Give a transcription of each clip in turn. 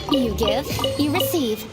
You give, you receive.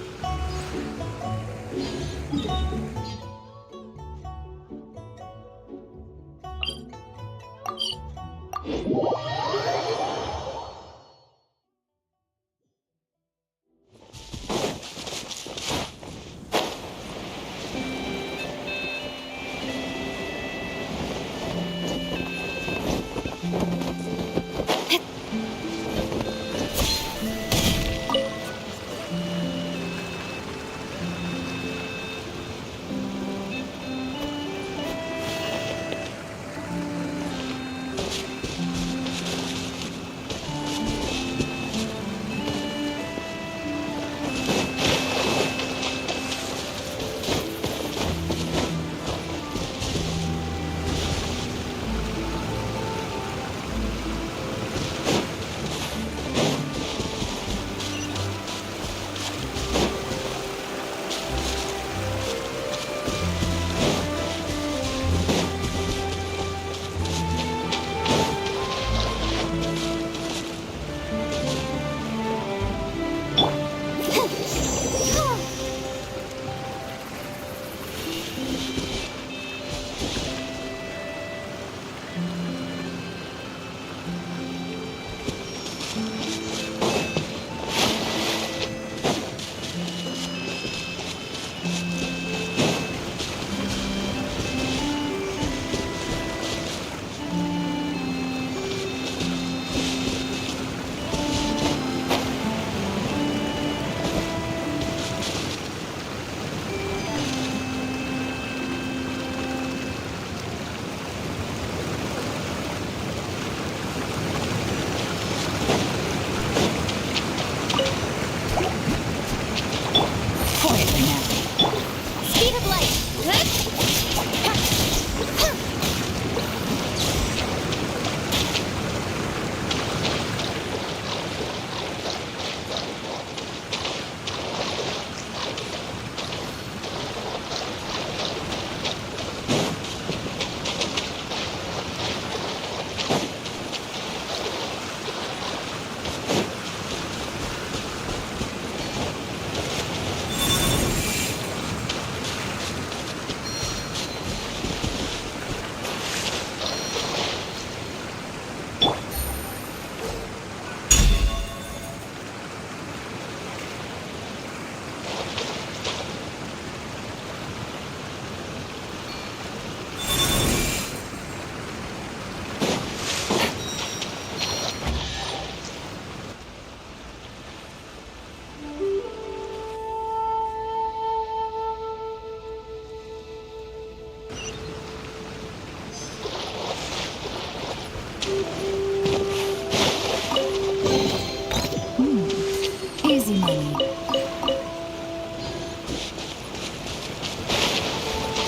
Easy money.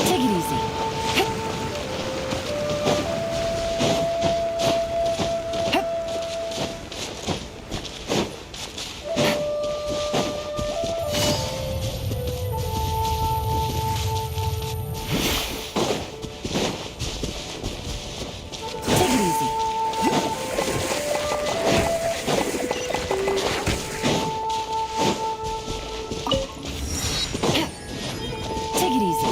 Take it easy. Take it easy. Take it easy.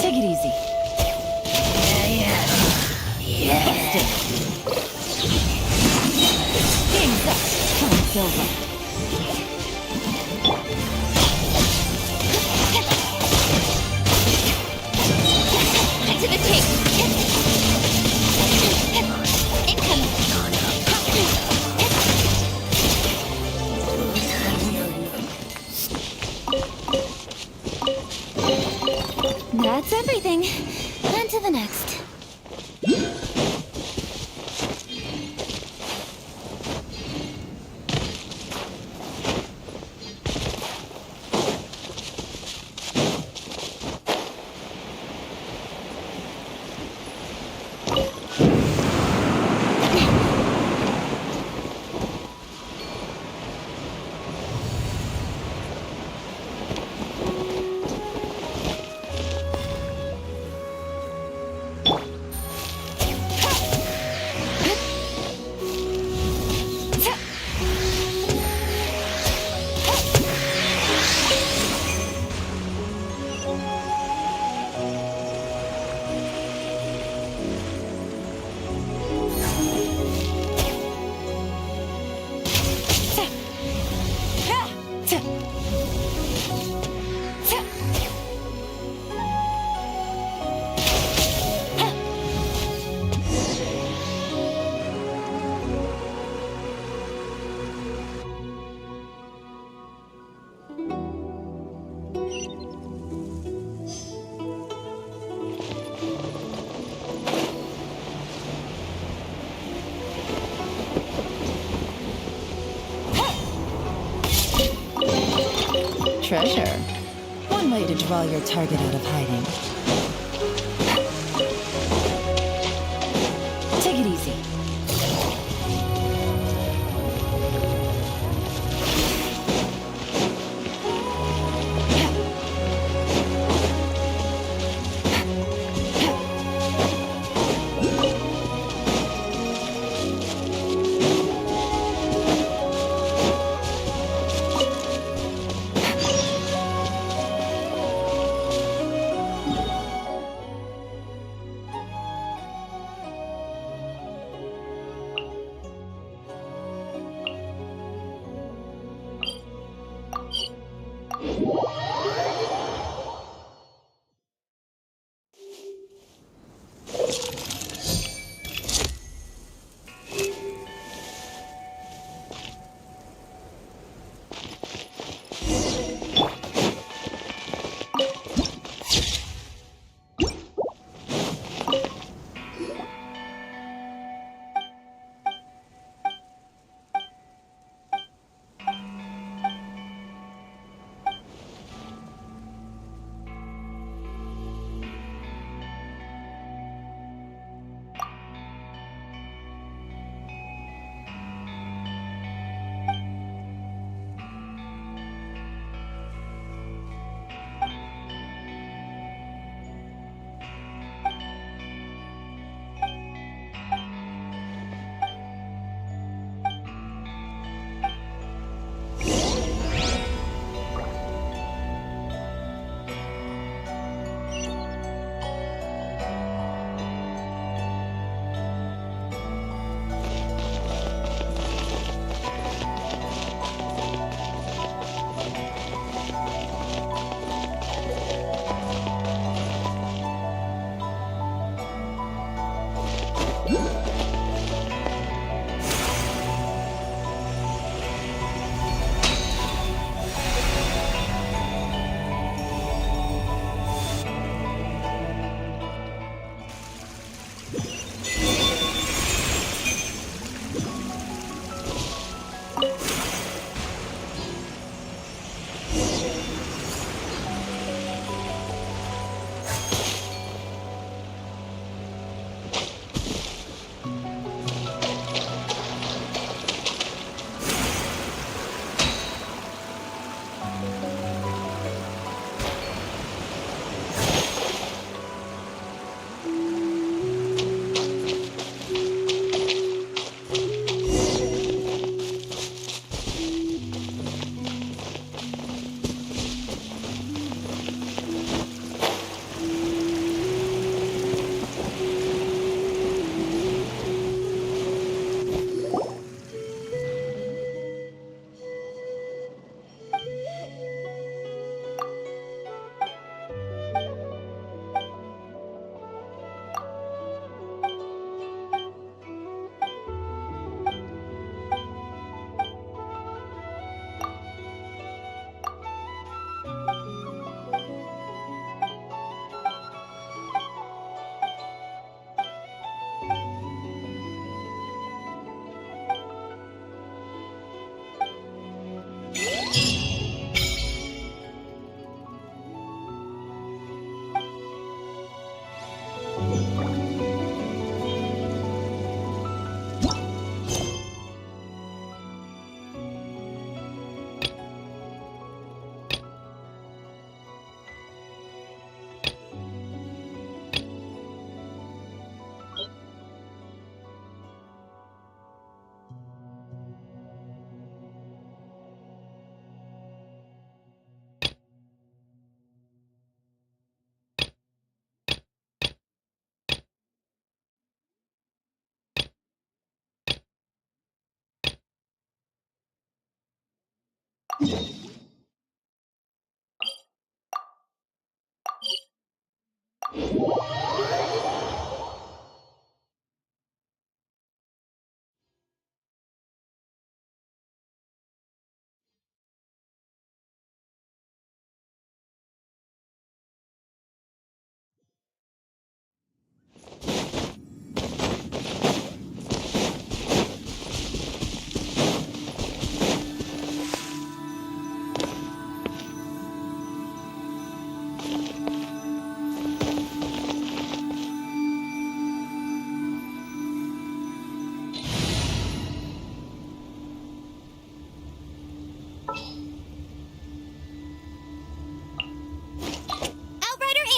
Take it easy. Yeah. Game's up. It's over. That's everything. On to the next. Treasure. One way to draw your target out of hiding. Take it easy.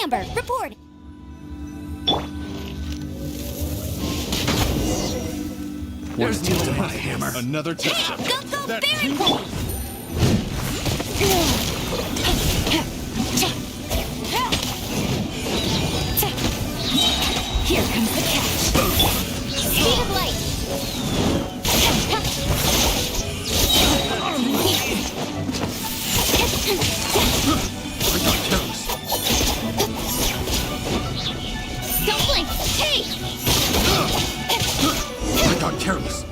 Amber, report. There's no to my hammer. Another test. Go, very cool. Here comes the catch. Speed of light. I got toes. Don't blink. Hey! I got careless.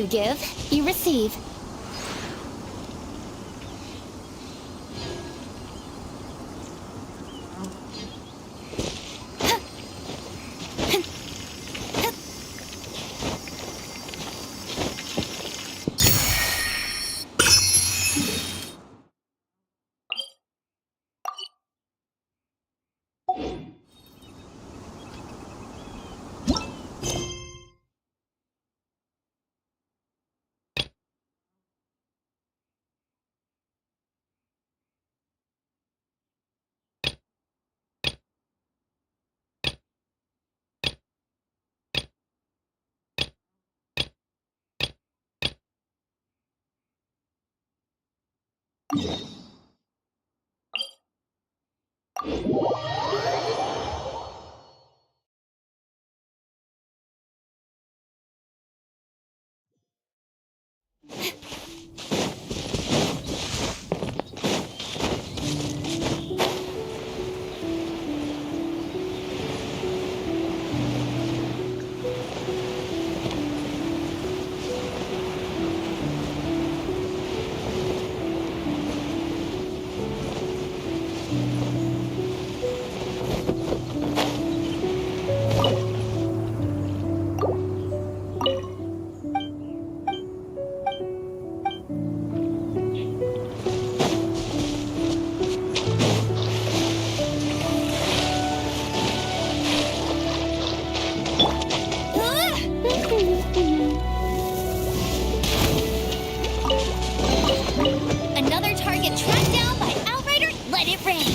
You give, you receive. Another target tracked down by Outrider. Let it rain.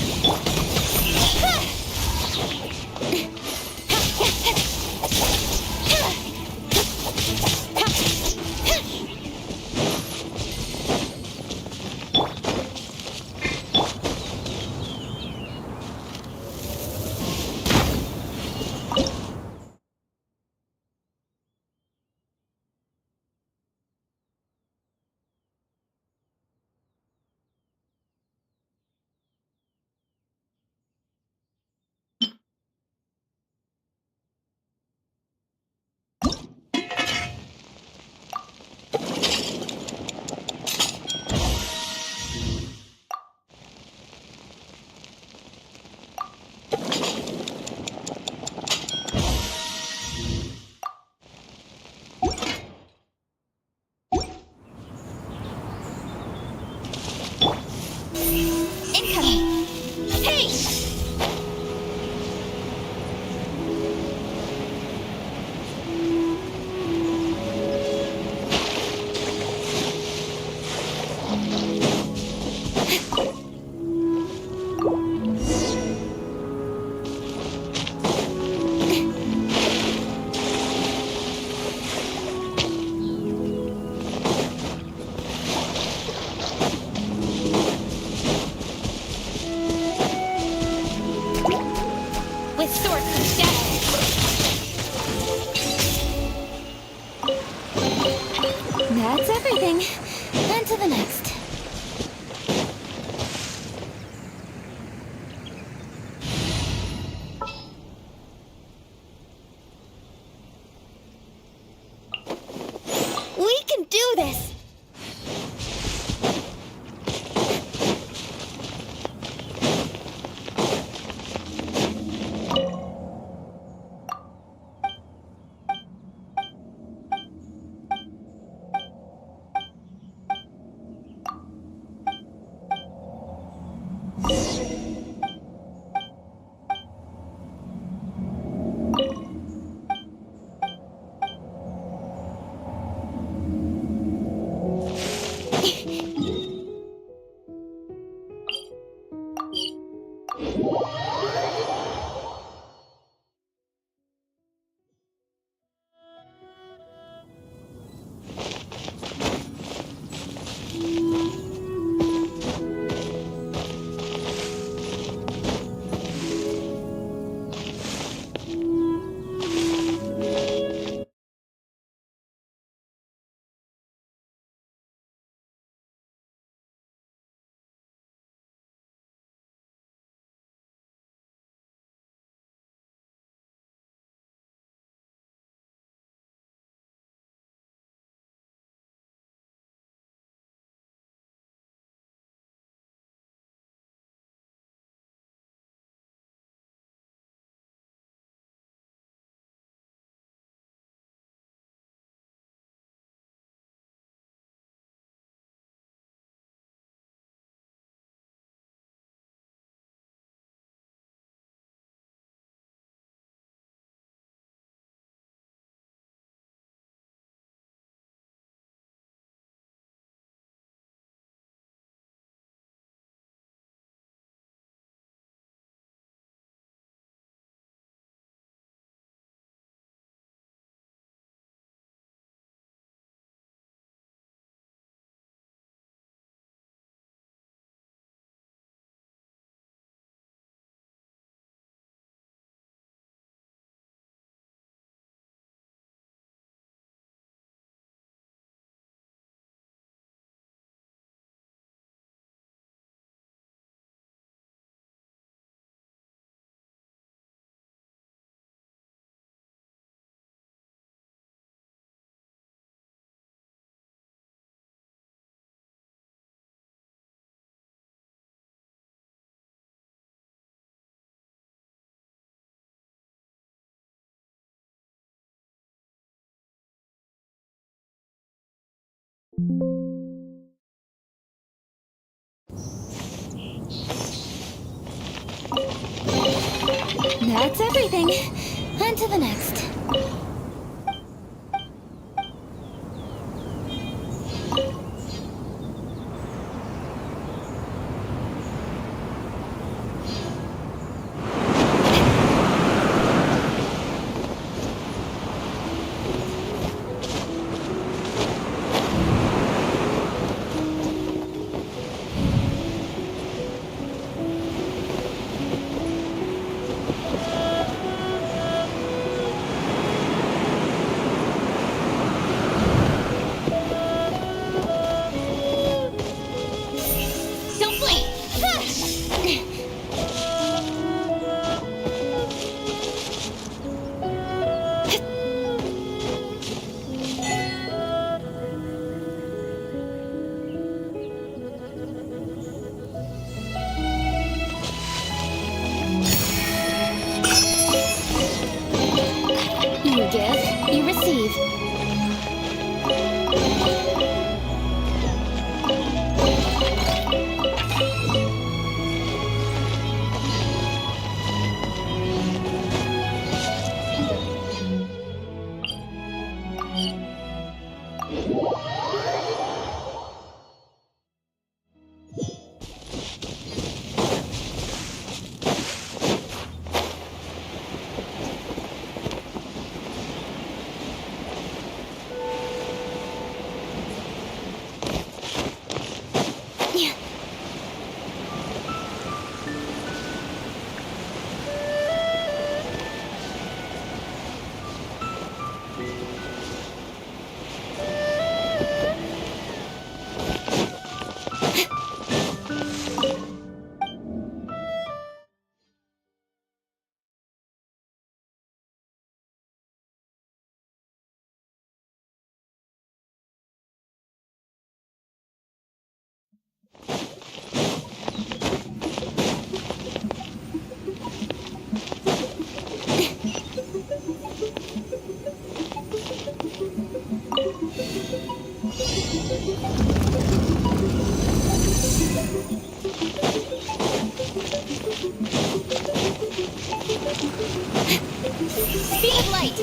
Incoming. Hey! With sword and shadow. That's everything. On to the next. We can do this! That's everything. On to the next. Don't blink! You give, you receive. Speed of light!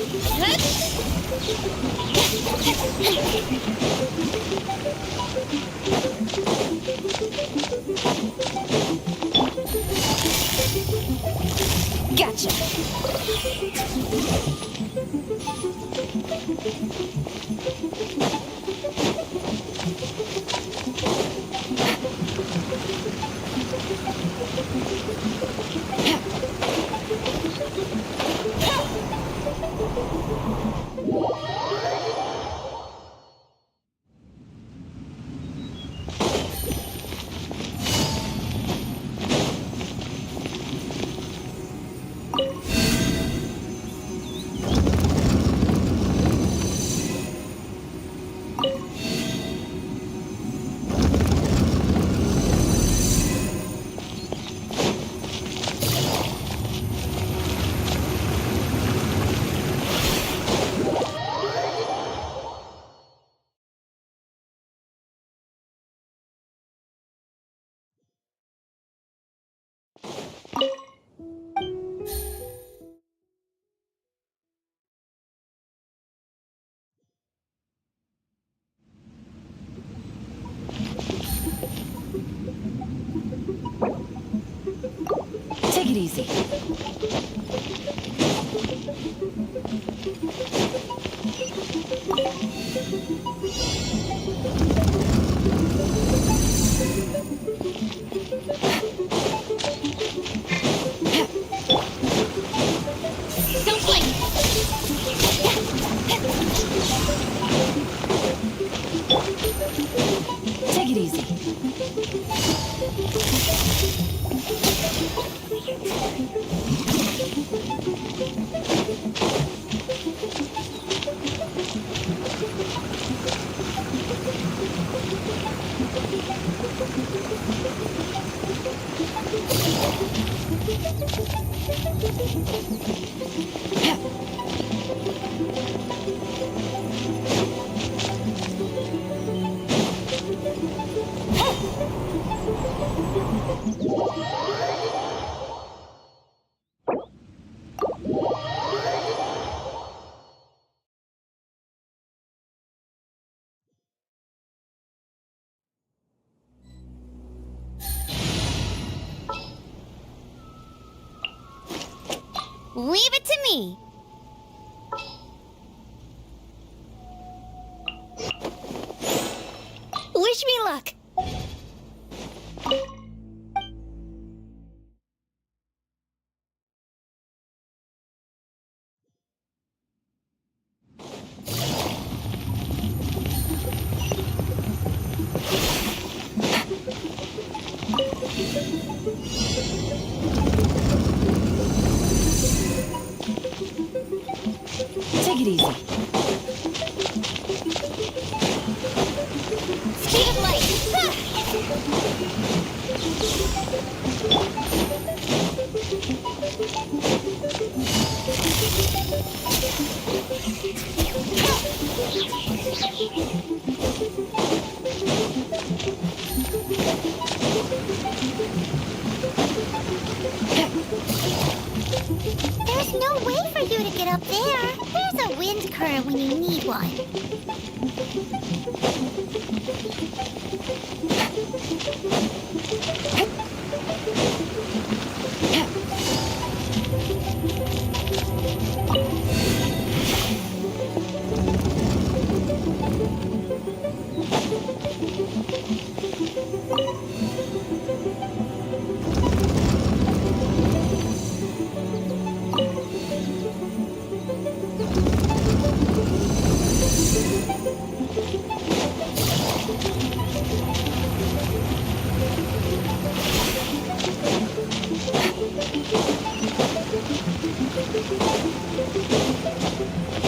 Gotcha! Take it easy. Don't blink! Take it easy. Leave it to me. Wish me luck. Take it easy. Speed of light. There's no way for you to get up there. There's a wind current when you need one.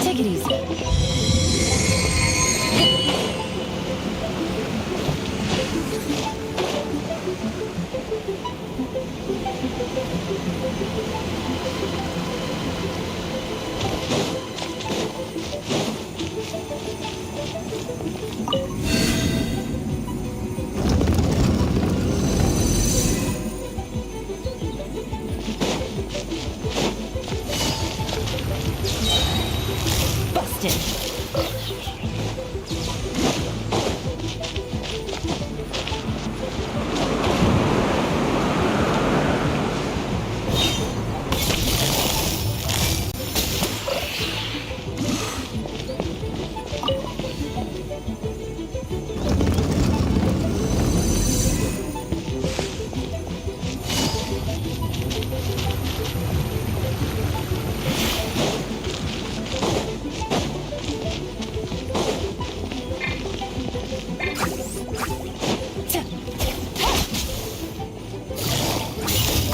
Take it easy. Busted.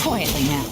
Quietly now.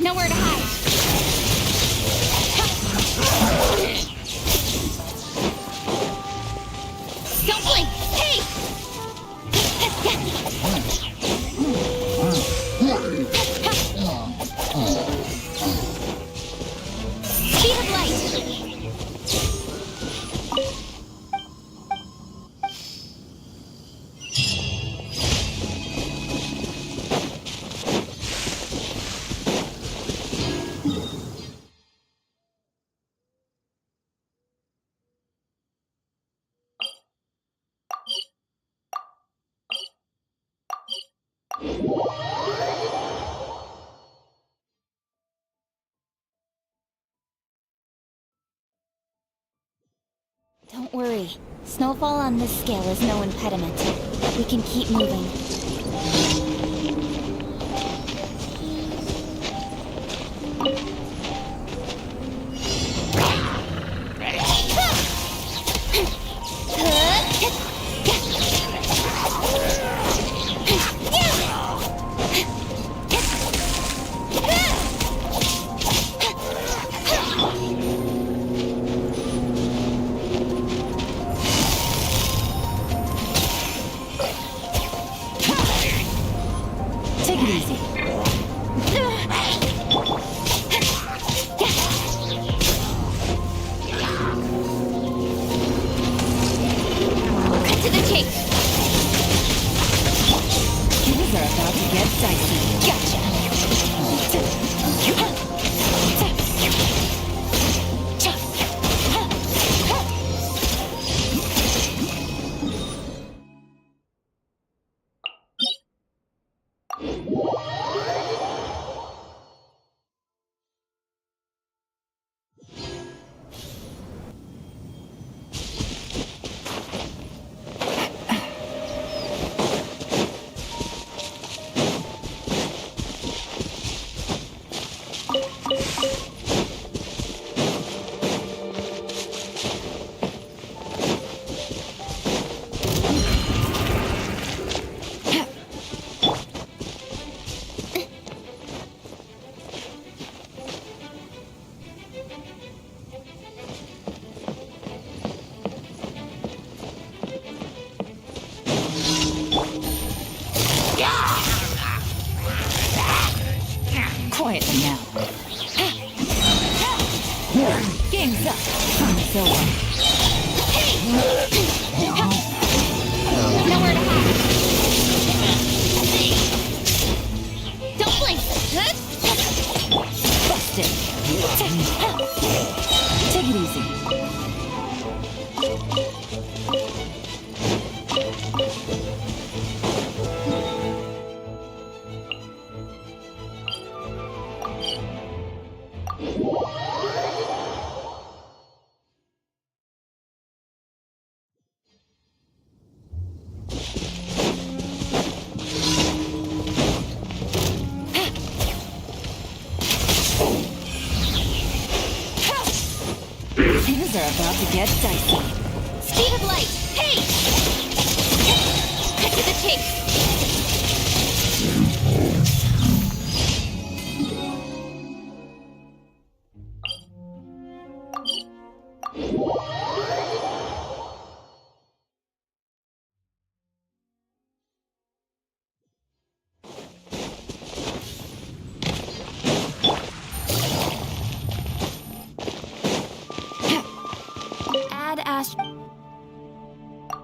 Nowhere to hide. Don't blink. Hey! Speed of light. Don't worry. Snowfall on this scale is no impediment. We can keep moving. Take it easy. Cut to the chase. Things are about to get dicey. Gotcha. Quietly now. Game's up. Time's over. Nowhere to hide. Don't blink. Busted. Take it easy. Things are about to get dicey. Speed of light. Hey! Cut to the chase.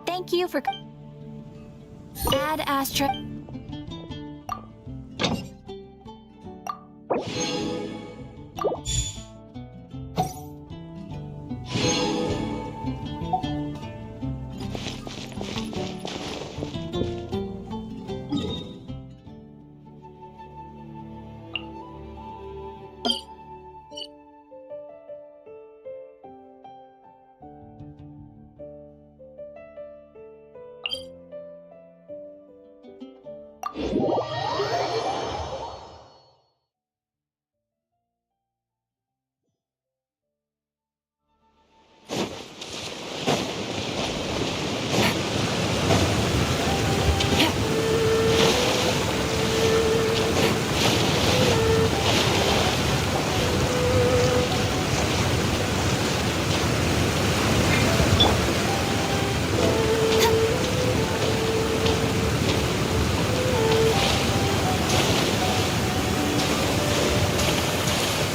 Thank you for... Add Astra...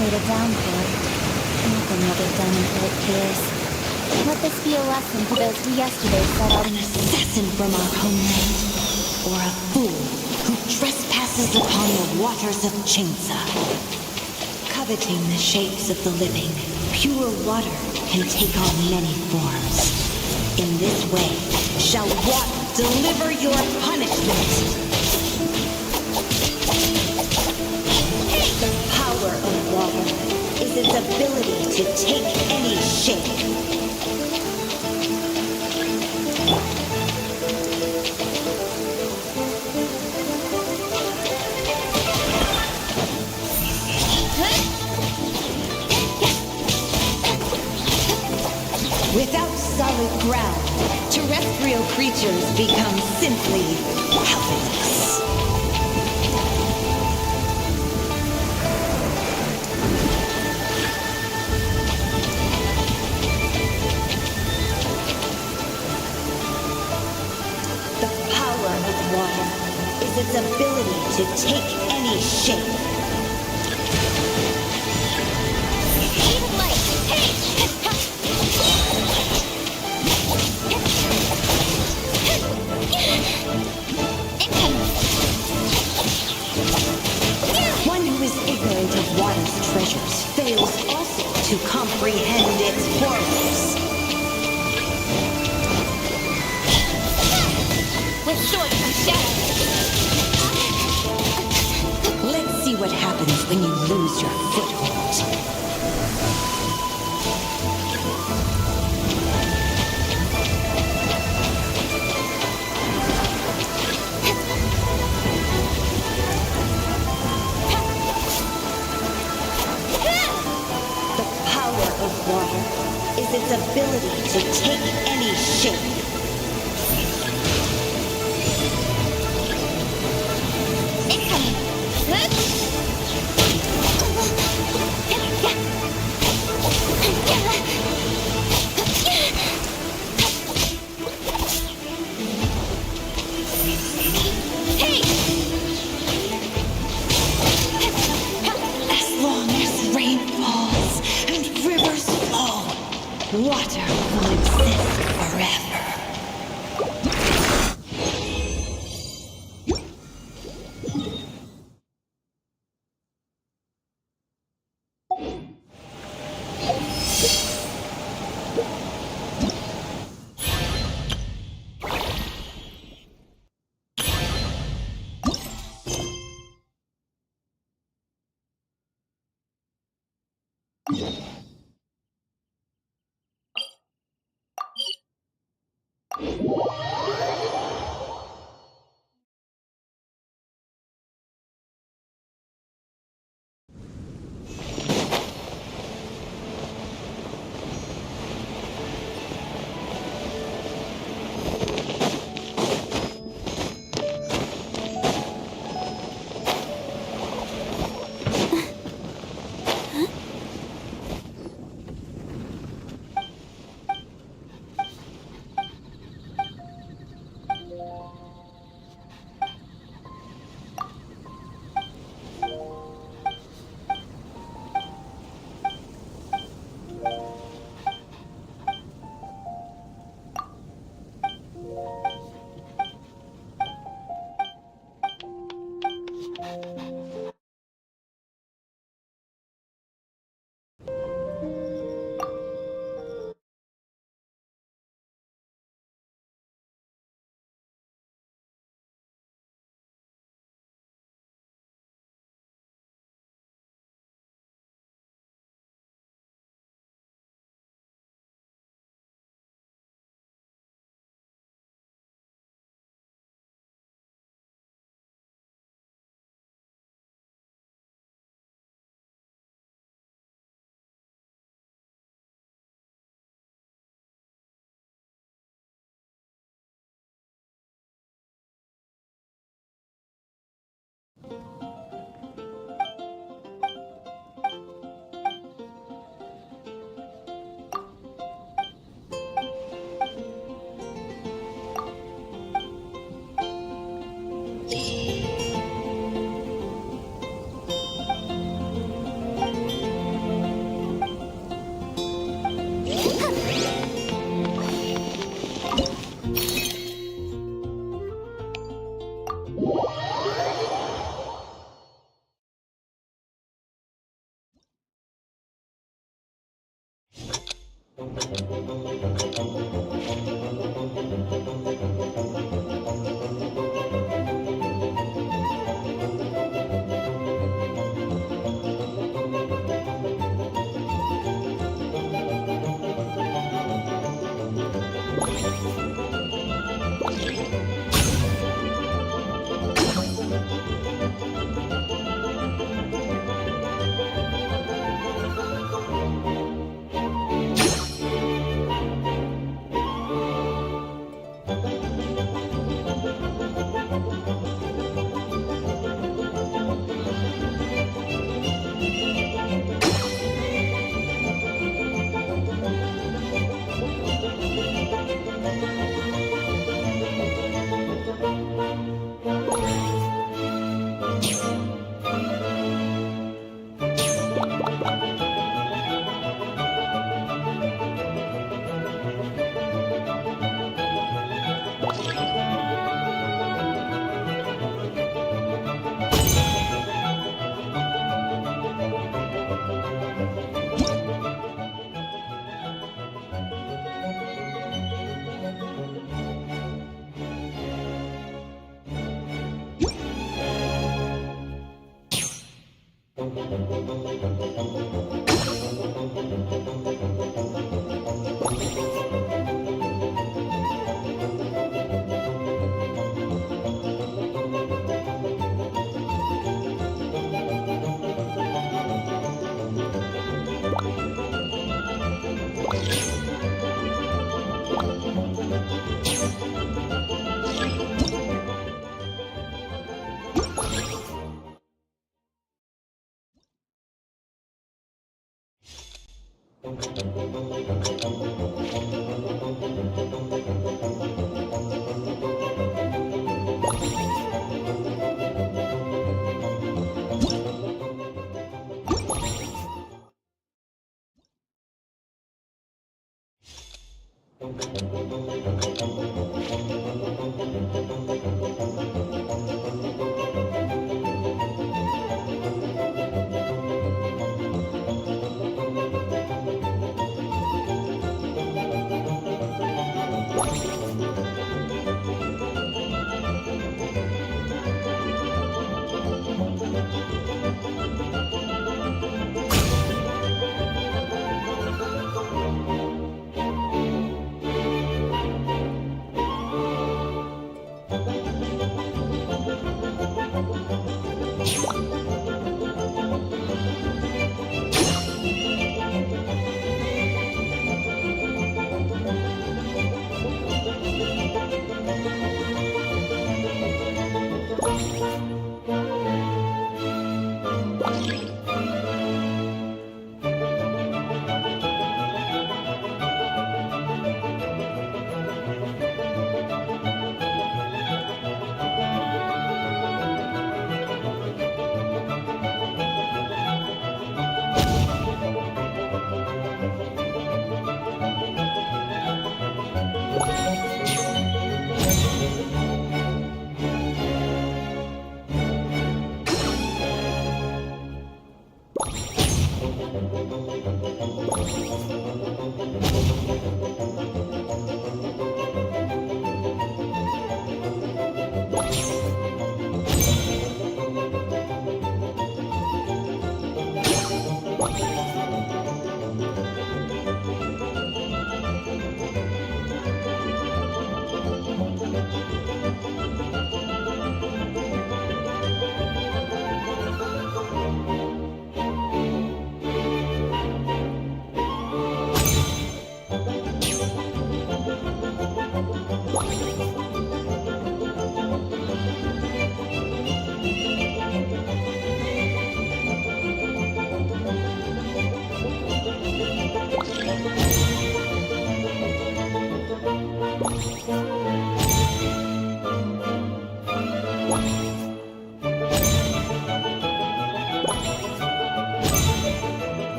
Laid it down for it. Nothing will get done until it clears. Let this be a lesson to those who yesterday set out An assassin from our homeland, or a fool who trespasses upon the waters of Chinsa. Coveting the shapes of the living, pure water can take on many forms. In this way, shall water deliver your punishment. The power of water is its ability to take any shape. Without solid ground, terrestrial creatures become simply helpless. The power of water is its ability to take any shape. even light. Hey! One who is ignorant of water's treasures fails also to comprehend its horrors. With sword from shadow. Let's see what happens when you lose your foothold. The power of water is its ability to take any shape. As long as rain falls and rivers flow, water will exist forever.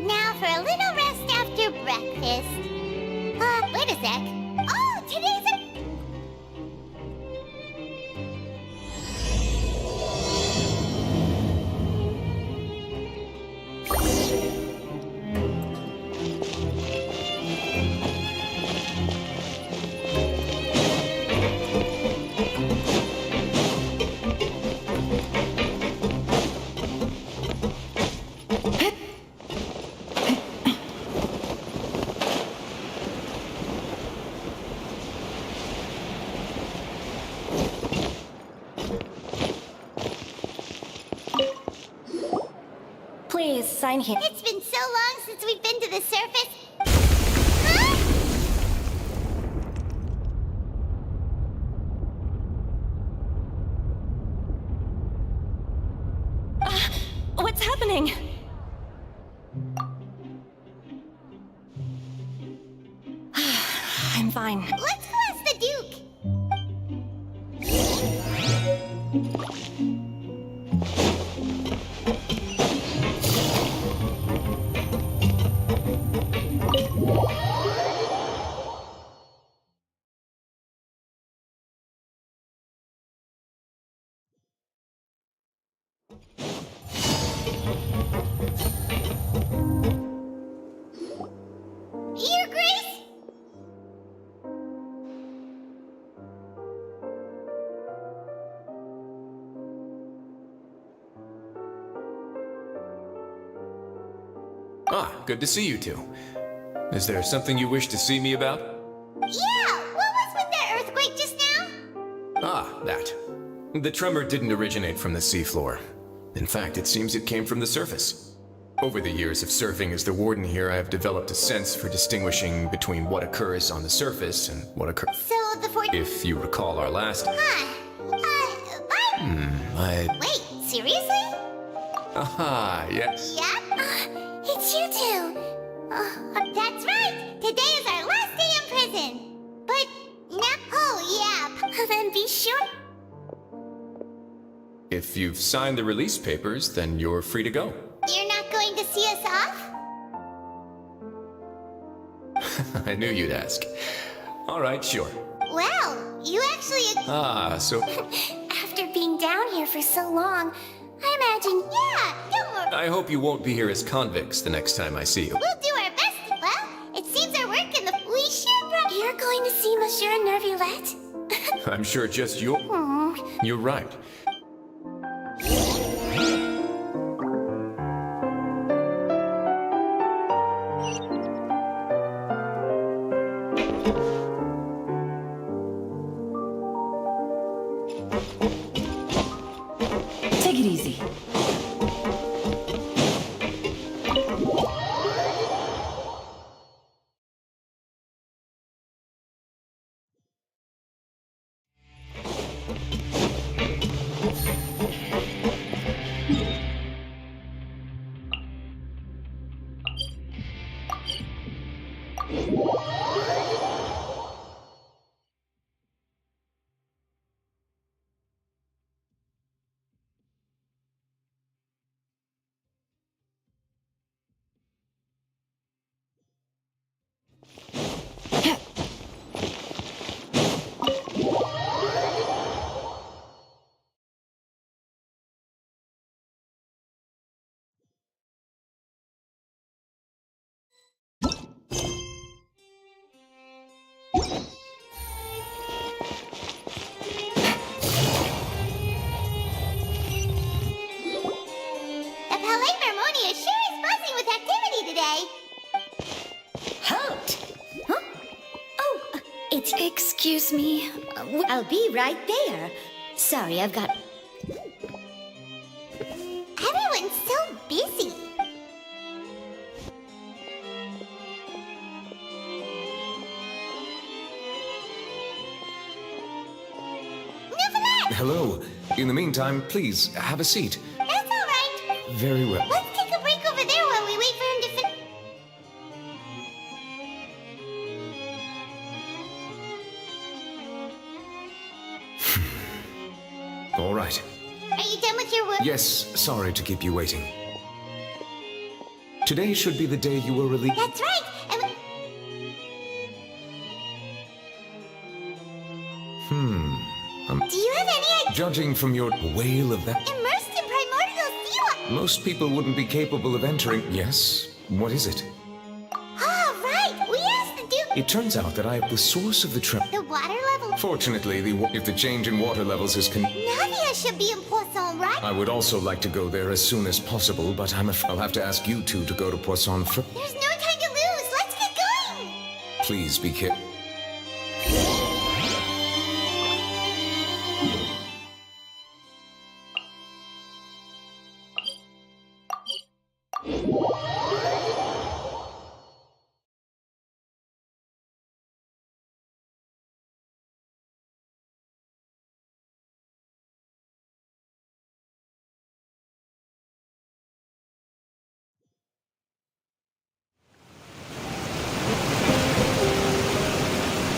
Now for a little rest after breakfast. Wait a sec. Oh, today's a... Please, sign here. It's been so long since we've been to the surface. Huh? What's happening? I'm fine. Let's go ask the Duke. Your Grace? Ah, good to see you two. Is there something you wish to see me about? Yeah, what was with that earthquake just now? Ah, that. The tremor didn't originate from the seafloor. In fact, it seems it came from the surface. Over the years of serving as the warden here, I have developed a sense for distinguishing between what occurs on the surface and what occurs. So the fort. If you recall our last. Huh. Wait, seriously? Aha, yes. Yep. It's you two. That's right. Today is our last day in prison. But now, oh yeah. Then be sure. If you've signed the release papers, then you're free to go. You're not going to see us off? I knew you'd ask. All right, sure. Well, you actually. Ah, so. After being down here for so long, I imagine. Yeah, don't worry. I hope you won't be here as convicts the next time I see you. We'll do our best. Well, it seems our work in the. We should. You're going to see Monsieur Nervulette? I'm sure just you. You're right. Take it easy. The Palais Harmonia sure is buzzing with activity today. Halt! Huh? Oh, it's... Excuse me. I'll be right there. Sorry, I've got... Everyone's so busy. Nervulette! Hello. In the meantime, please have a seat. That's all right. Very well. Let's take a break over there while we wait for him to All right. Are you done with your work? Yes, sorry to keep you waiting. Today should be the day you were released. That's right. Do you have any idea? Judging from your wail of that, Immersed in primordial sea water. most people wouldn't be capable of entering. Yes? What is it? Ah, right. We asked the Duke. It turns out that I am the source of the tremor. The water level. Fortunately, if the change in water levels is Navia should be in Poisson, right? I would also like to go there as soon as possible, but I'll have to ask you two to go to Poisson first. There's no time to lose. Let's get going. Please be careful.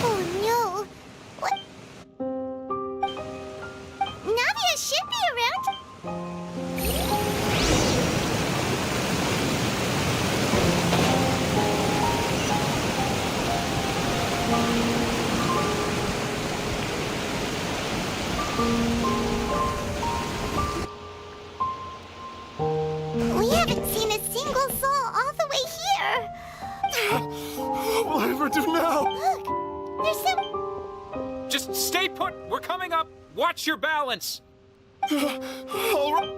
Oh no. What? Navia should be around. We haven't seen a single soul all the way here. What will I ever do now? Look, there's some. Just stay put. We're coming up. Watch your balance. All right.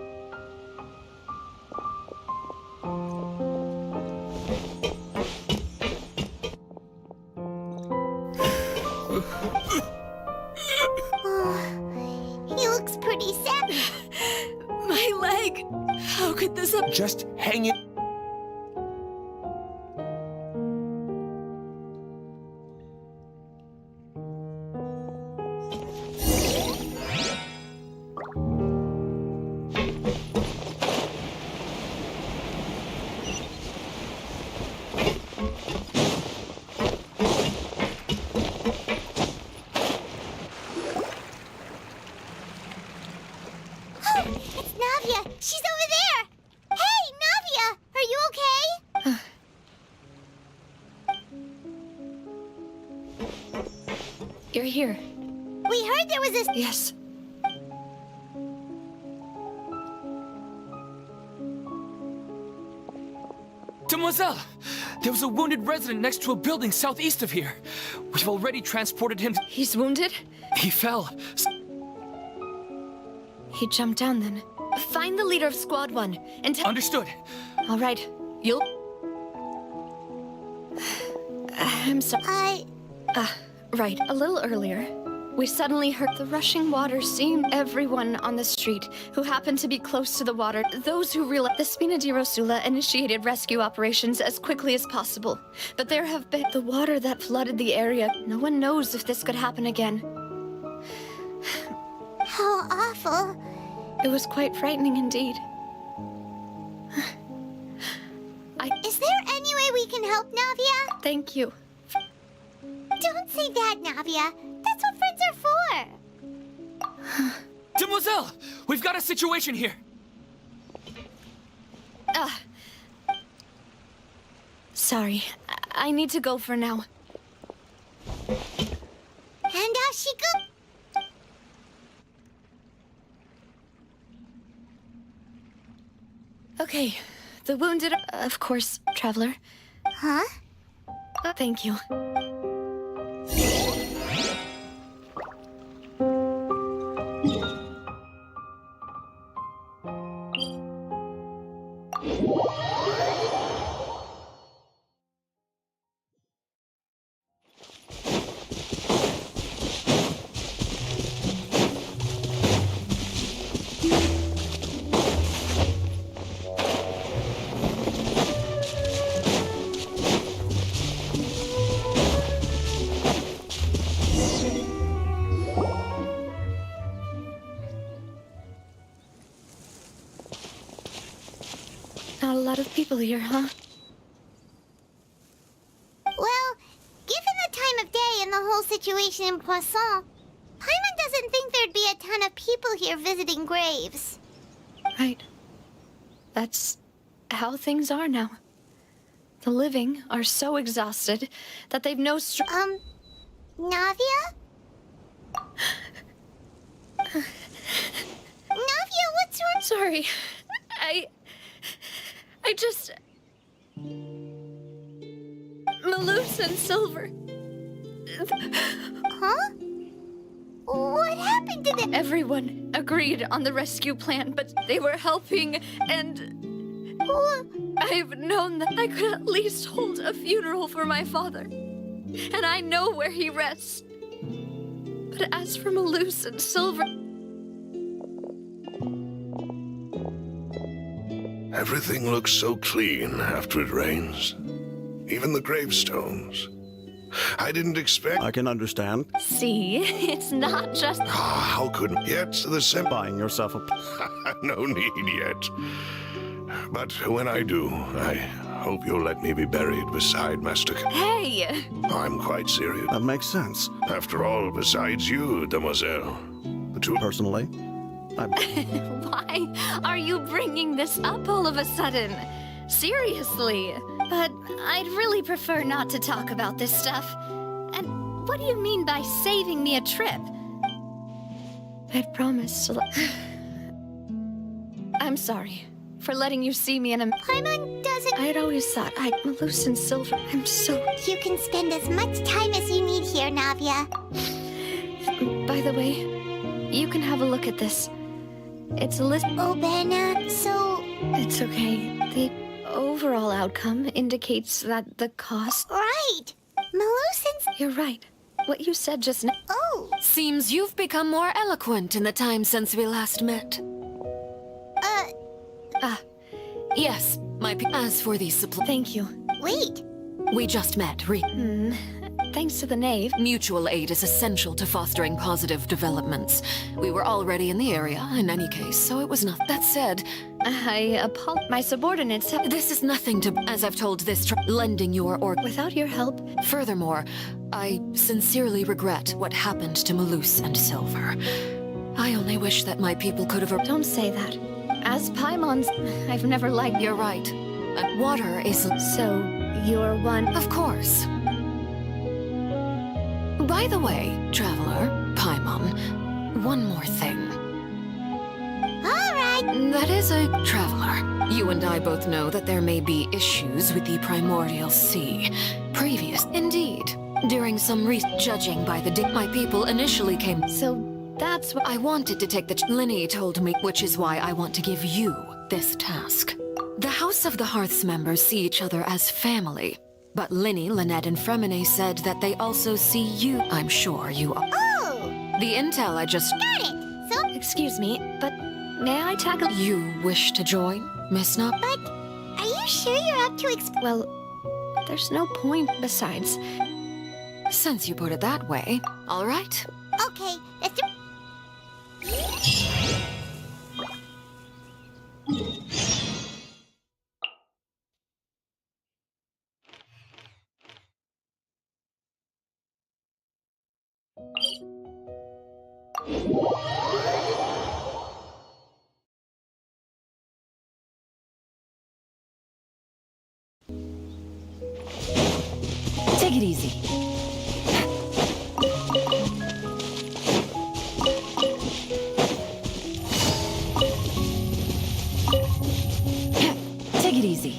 Just hang it. It's Navia! She's over there! Hey, Navia! Are you okay? You're here. We heard there was a... Yes. Demoiselle! There was a wounded resident next to a building southeast of here. We've already transported him. He's wounded? He fell. He jumped down then. Find the leader of Squad 1 and tell... Understood. All right. You'll... I'm sorry. Right. A little earlier, we suddenly heard the rushing water seemed everyone on the street who happened to be close to the water. Those who realized the Spina di Rosula initiated rescue operations as quickly as possible. But there have been the water that flooded the area. No one knows if this could happen again. How awful. It was quite frightening indeed. Is there any way we can help, Navia? Thank you. Don't say that, Navia. That's what friends are for. Demoiselle! We've got a situation here. Sorry. I need to go for now. And off she goes. Okay. The wounded, of course, traveler. Huh? Thank you. Not a lot of people here, huh? Well, given the time of day and the whole situation in Poisson, Paimon doesn't think there'd be a ton of people here visiting graves. Right. That's how things are now. The living are so exhausted that they've no Navia? Navia, what's wrong? Sorry. I just... Maloose and Silver. Huh? What happened to them? Everyone agreed on the rescue plan, but they were helping, and... I've known that I could at least hold a funeral for my father. And I know where he rests. But as for Maloose and Silver... Everything looks so clean after it rains. Even the gravestones. I didn't expect... I can understand. See, it's not just... How could... Yet the Buying yourself a... No need yet. But when I do, I hope you'll let me be buried beside Master... Hey! I'm quite serious. That makes sense. After all, besides you, Demoiselle, the two... Personally, Why are you bringing this up all of a sudden? Seriously. But I'd really prefer not to talk about this stuff. And what do you mean by saving me a trip? I'd promised to I'm sorry for letting you see me in a... Paimon doesn't... I'd always thought Maloose and Silver. I'm so... You can spend as much time as you need here, Navia. By the way, you can have a look at this. It's a list... Oh, Benna, so... It's okay. The overall outcome indicates that the cost... Right! Maloose. You're right. What you said just now... Oh! Seems you've become more eloquent in the time since we last met. Yes, as for the supply... Thank you. Wait. We just met, Thanks to the knave. Mutual aid is essential to fostering positive developments. We were already in the area, in any case, so it was not. That said, My subordinates have... this is nothing to... As I've told this lending your or... Without your help... Furthermore, I sincerely regret what happened to Malus and Silver. I only wish that my people could have... Don't say that. As Paimons, I've never liked... You're right. Water is... So, you're one... Of course. By the way, Traveler, Paimon, one more thing. All right. That is a Traveler. You and I both know that there may be issues with the Primordial Sea. Indeed. During some judging by the my people initially came... So, that's what... I wanted to take the... Linny told me, which is why I want to give you this task. The House of the Hearth's members see each other as family. But Linny, Lynette, and Fremine said that they also see you. I'm sure you are. Oh! The intel I just... Got it. So... Excuse me, but may I tackle... You wish to join, Miss Nup? But... Are you sure you're up to Well, there's no point besides. Since you put it that way, all right. Okay, let's do... Take it easy. Take it easy.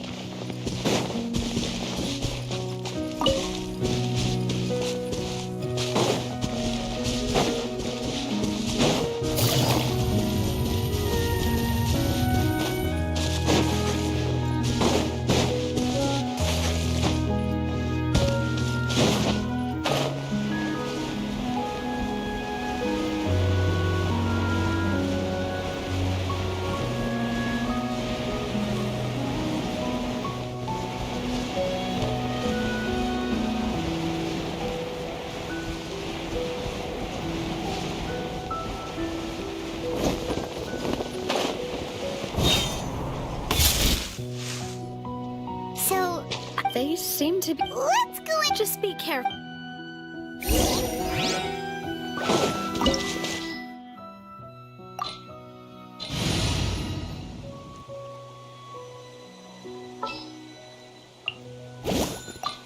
So... They seem to be... Let's go and... Just be careful.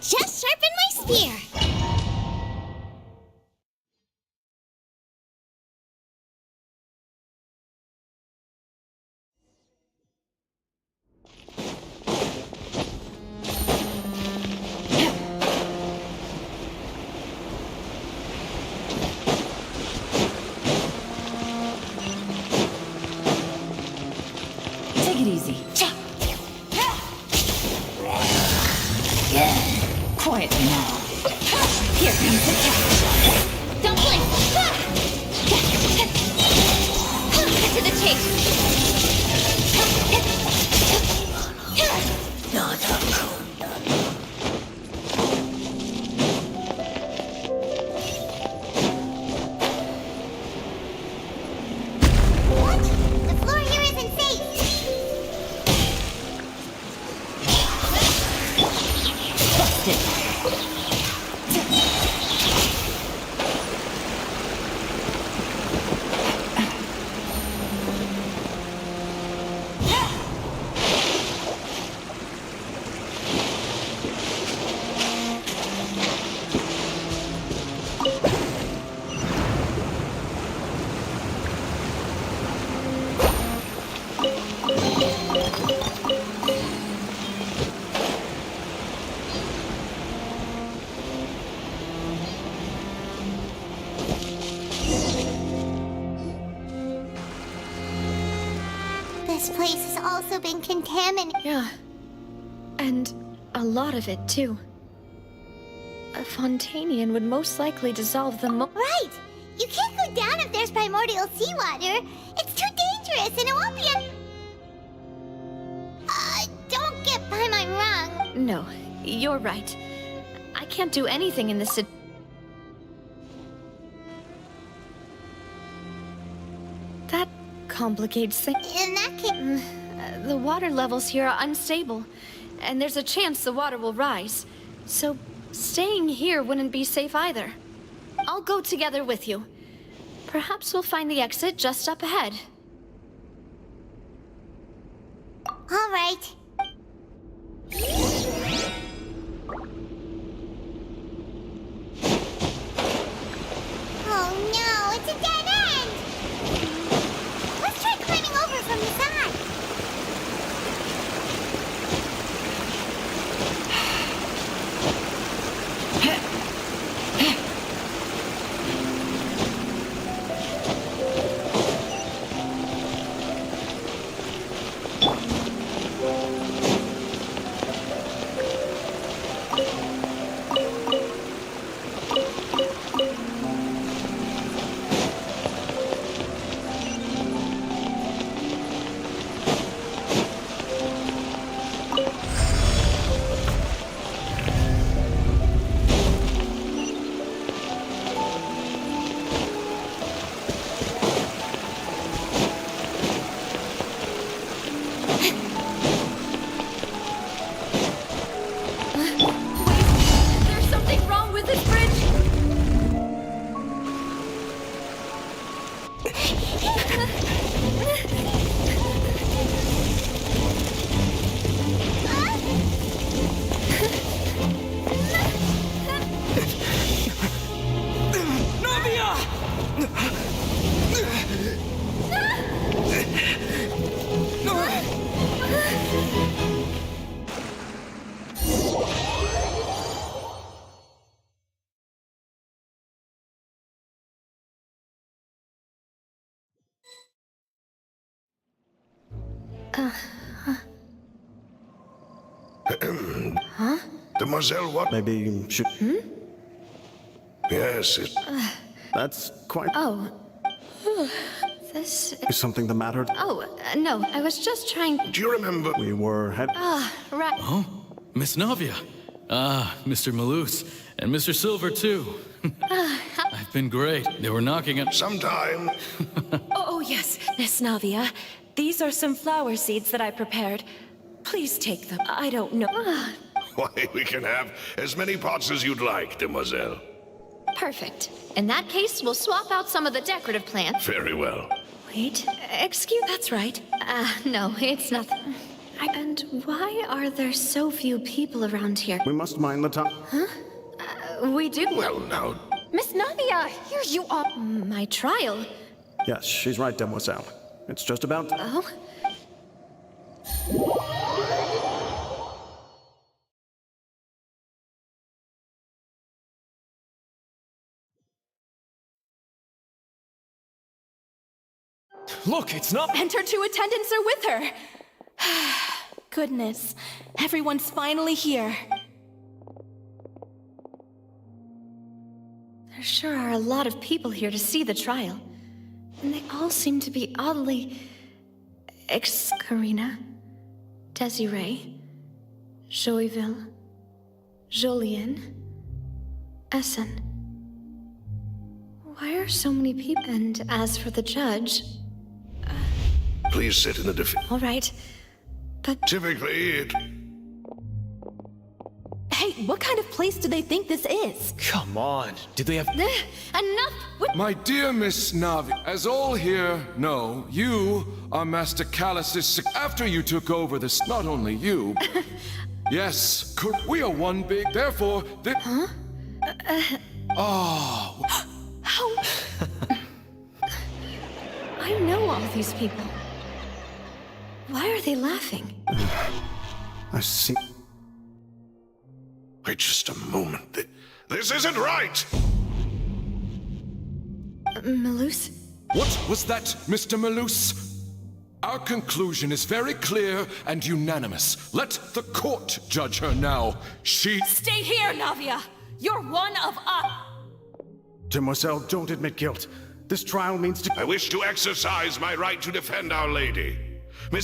Just sharpen my spear. Take it easy. Quietly now. Here comes the cat. Don't blink. Cut to the chase. What? The floor here isn't safe. Busted. This place has also been contaminated. Yeah. And a lot of it, too. A Fontanian would most likely dissolve the Right! You can't go down if there's primordial seawater. It's too dangerous and it won't be a... No, you're right. I can't do anything in this That complicates things. In that case... The water levels here are unstable, and there's a chance the water will rise. So, staying here wouldn't be safe either. I'll go together with you. Perhaps we'll find the exit just up ahead. All right. Oh no, it's a dead end! Let's try climbing over from the side. There's something wrong with this bridge! Demoiselle, what? Maybe you should... Yes, it... That's quite... Oh. This... Is something the matter? No, I was just trying... Do you remember? We were head... Right. Oh, Miss Navia. Ah, Mr. Malus. And Mr. Silver, too. I've been great. They were knocking at... Sometime. Oh, yes, Miss Navia. These are some flower seeds that I prepared. Please take them. I don't know. Why, we can have as many pots as you'd like, Demoiselle. Perfect. In that case, we'll swap out some of the decorative plants. Very well. Wait, excuse... That's right. No, it's nothing. And why are there so few people around here? We must mind the time. We do... Well, now... Miss Navia, here you are. My trial? Yes, she's right, Demoiselle. It's just about... Oh? Look, it's not... And her two attendants are with her. Goodness, everyone's finally here. There sure are a lot of people here to see the trial. And they all seem to be oddly... Karina, Desiree, Joyville, Jolien, Essen. Why are so many people? And as for the judge... Please sit in the All right, but... Typically, it... Hey, what kind of place do they think this is? Come on. Do they have... Enough with... My dear Miss Navi, as all here know, you are Master Callus's... After you took over this, not only you... Yes, we are one big... Therefore, Huh? Oh... How? I know all these people. Why are they laughing? I see... Wait just a moment. This isn't right! Malus? What was that, Mr. Malus? Our conclusion is very clear and unanimous. Let the court judge her now. She... Stay here, Navia! You're one of us! Demoiselle, don't admit guilt. This trial means to... I wish to exercise my right to defend Our Lady.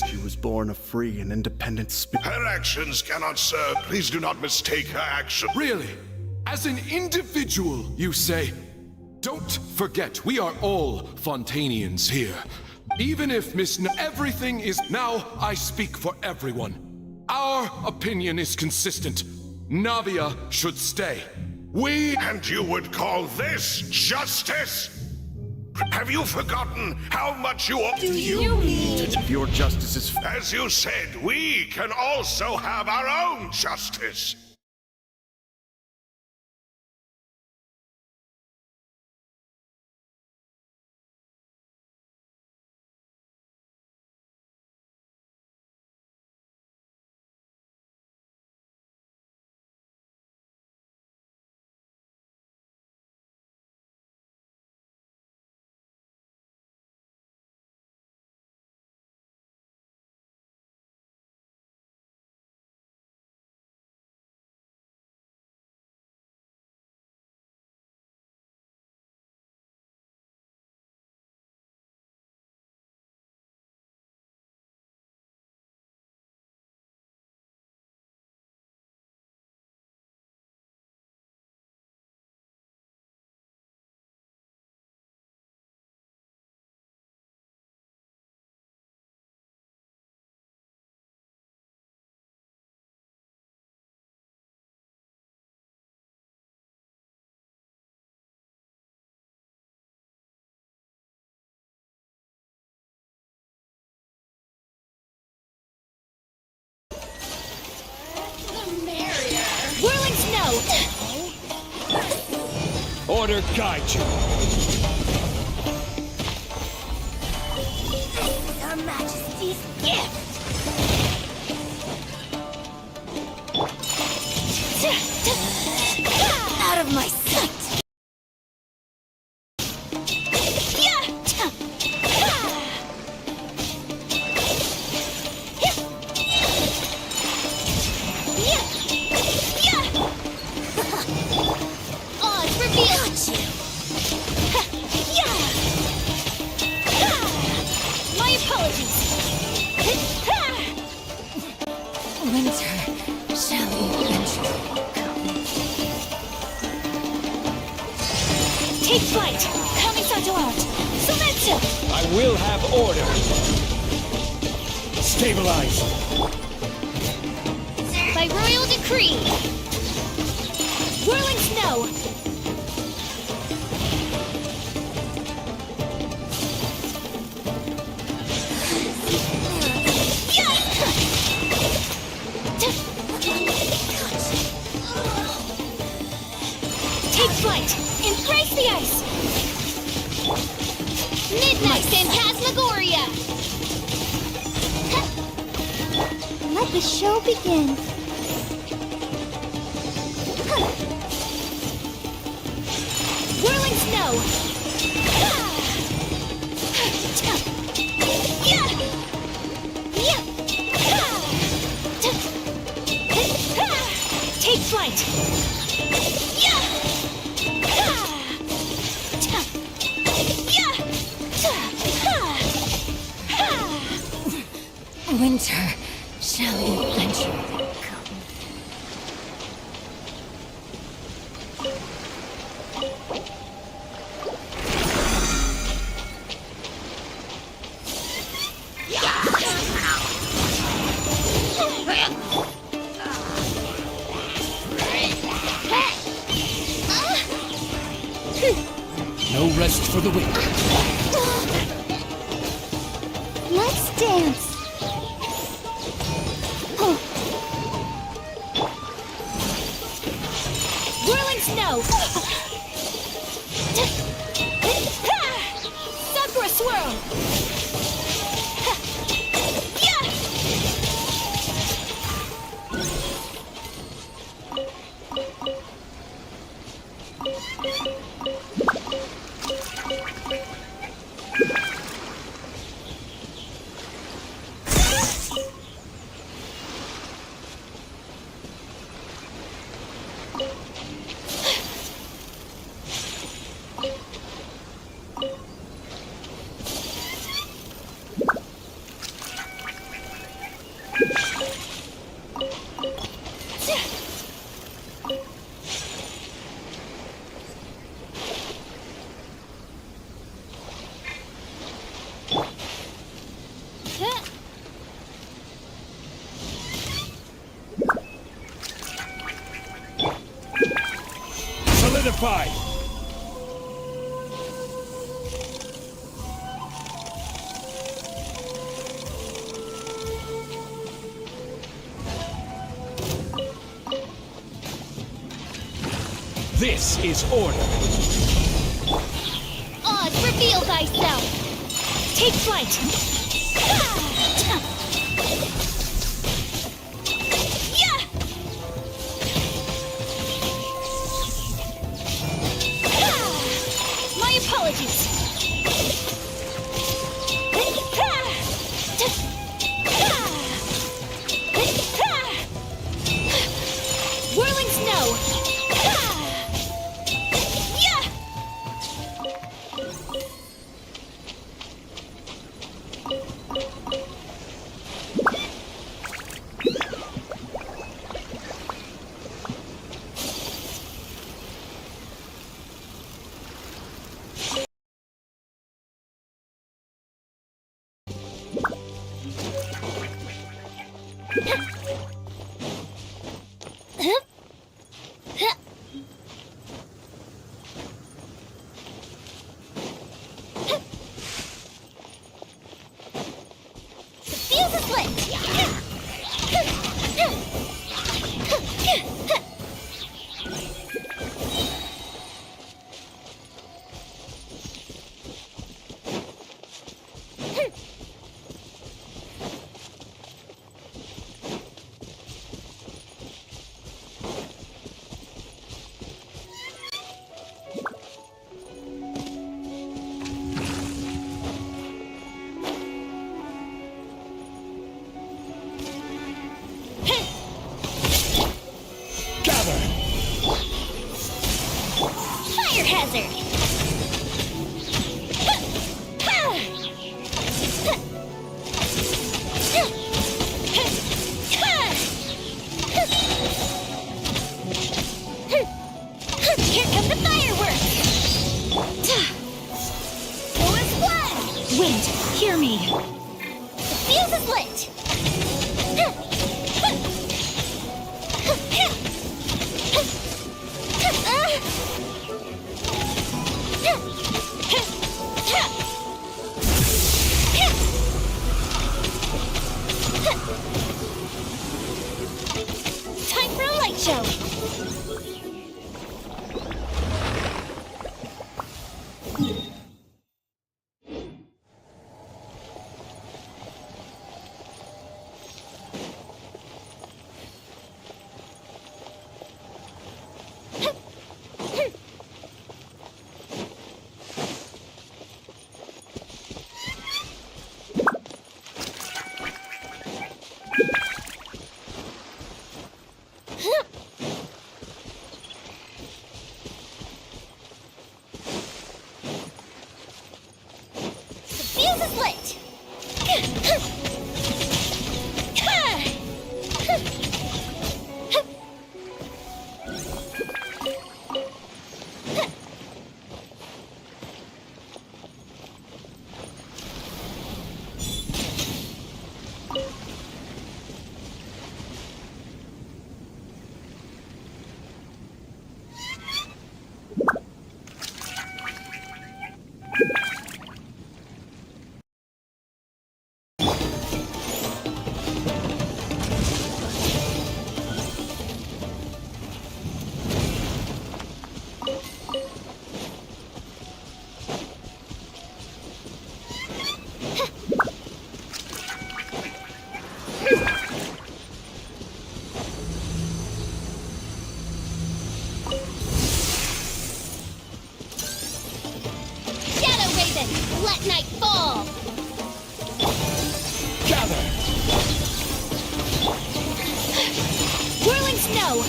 She was born a free and independent spirit. Her actions cannot serve. Please do not mistake her action. Really? As an individual, you say? Don't forget, we are all Fontainians here. Even if everything is... Now I speak for everyone. Our opinion is consistent. Navia should stay. We... And you would call this justice? Have you forgotten how much you ought... Do you mean... Your justice is... As you said, we can also have our own justice. Whirling snow! Order guide you. Your Majesty's gift! Out of my sight! Take flight! Coming to art! Silencio! I will have order. Stabilize. By royal decree! Whirling snow! Take flight! Embrace the ice! Midnight Phantasmagoria! Let the show begin. Whirling snow! Take flight! Winter, shall you venture? No rest for the wicked. Let's dance. Whirling snow! Sakura swirl! solidified! This is order. Oz, reveal thyself! Take flight! My apologies! Whirling snow! Fuse is lit! Fire hazard! Here come the fireworks! Go as one! Wind, hear me! The fuse is lit! Time for a light show! Fuse is lit! Let night fall! Gather! Whirling snow!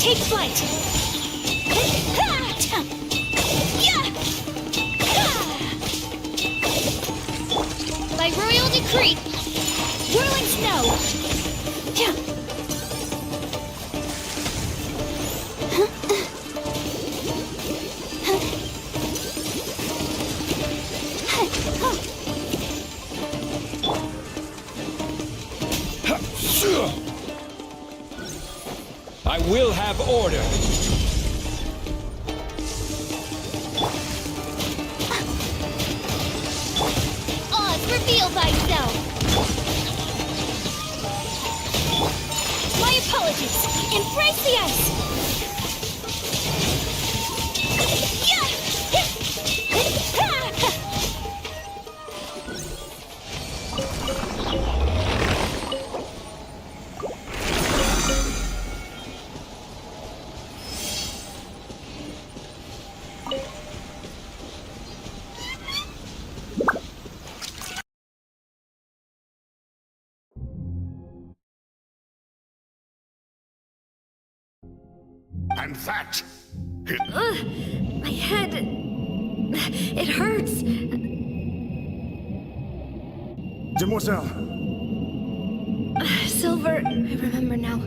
Take flight! By royal decree! Whirling snow! will have order. Oz, reveal thyself! My apologies! Embrace the ice! And that... My head... It hurts. Demoiselle. Silver, I remember now.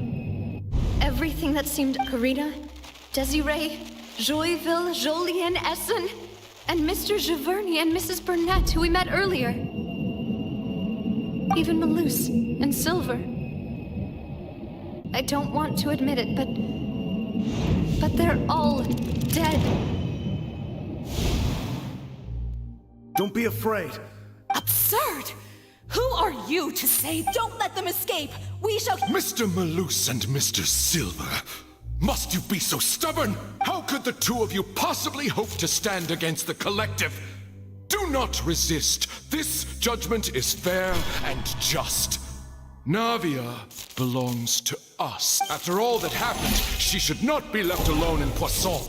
Everything that seemed Karina, Desiree, Joyville, Jolien, Essen, and Mr. Giverny and Mrs. Burnett, who we met earlier. Even Malus and Silver. I don't want to admit it, but they're all dead. Don't be afraid. Absurd! Who are you to say, don't let them escape? We shall... Mr. Malus and Mr. Silver, must you be so stubborn? How could the two of you possibly hope to stand against the collective? Do not resist. This judgment is fair and just. Navia belongs to us. After all that happened, she should not be left alone in Poisson.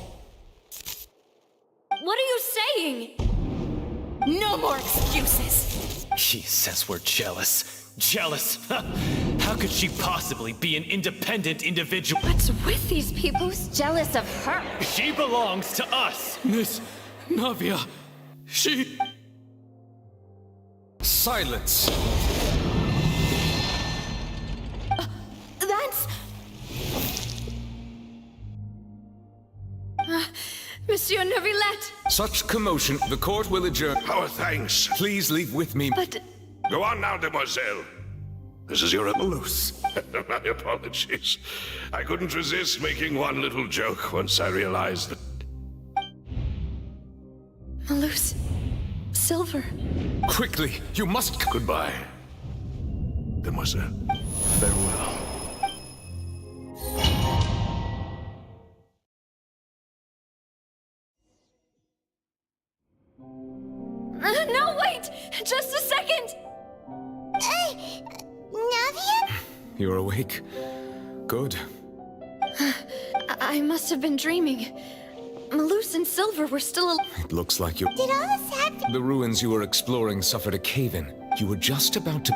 What are you saying? No more excuses. She says we're jealous. Jealous? How could she possibly be an independent individual? What's with these people? Who's jealous of her? She belongs to us. Miss Navia, she... Silence! That's... Monsieur Neuvillette! Such commotion, the court will adjourn. Our thanks. Please leave with me. But... Go on now, demoiselle. This is your Malus. My apologies. I couldn't resist making one little joke once I realized that... Malus... Silver... Quickly, you must... Goodbye, demoiselle. Farewell. No, wait! Just a second! Navia? You're awake. Good. I must have been dreaming. Malus and Silver were still alive. It looks like you... Did all this happen? The ruins you were exploring suffered a cave-in. You were just about to...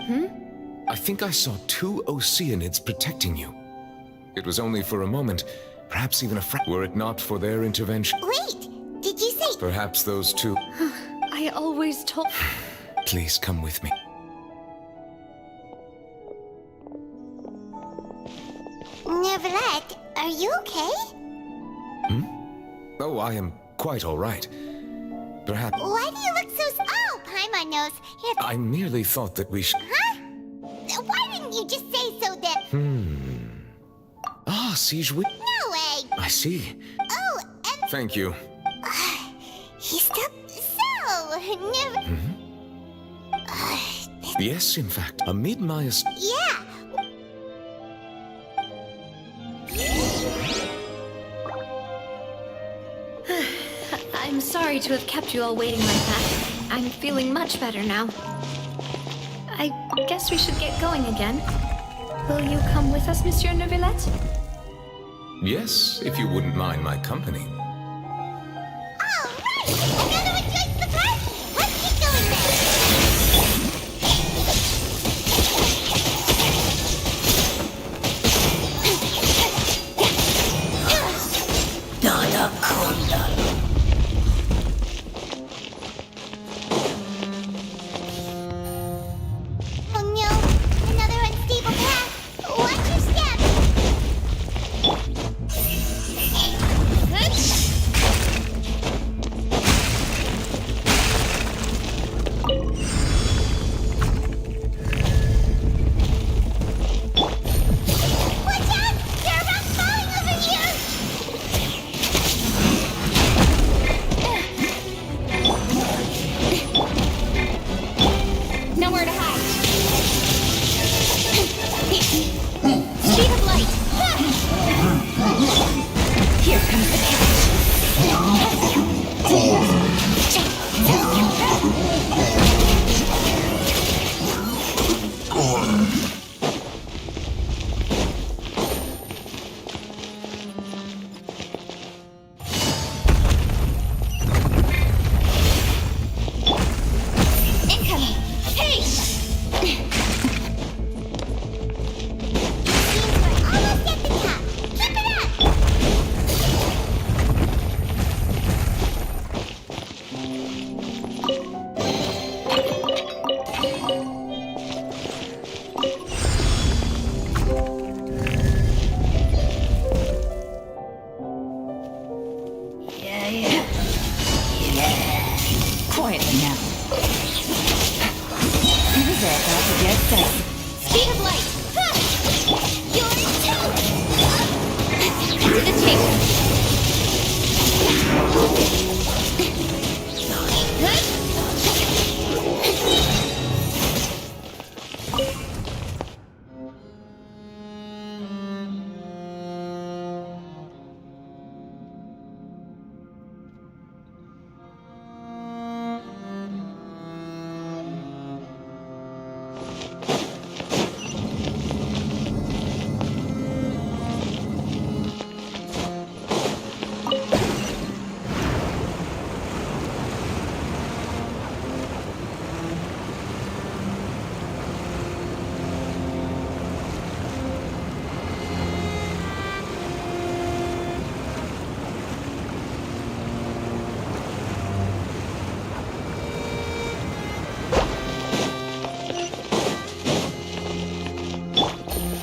I think I saw 2 Oceanids protecting you. It was only for a moment, perhaps even a were it not for their intervention. Wait, did you say... Perhaps those 2... I always told... Please come with me. Neuvillette, are you okay? Oh, I am quite all right. Perhaps... Why do you look so... Oh, Paimon knows. Here... I merely thought that we should... Huh? Why didn't you just say so that... Ah, siege we... No way! I see. Oh, and... Thank you. He's still... So... Never... Yes, in fact. Amid my... Yeah. I'm sorry to have kept you all waiting like that. I'm feeling much better now. I guess we should get going again. Will you come with us, Monsieur Neuvillette? Yes, if you wouldn't mind my company. All right! Another one joins the party! Let's get going then! Oh no! Another unstable path! Watch your step! These are about to get sexy. Speed of light! You're too! To the chase!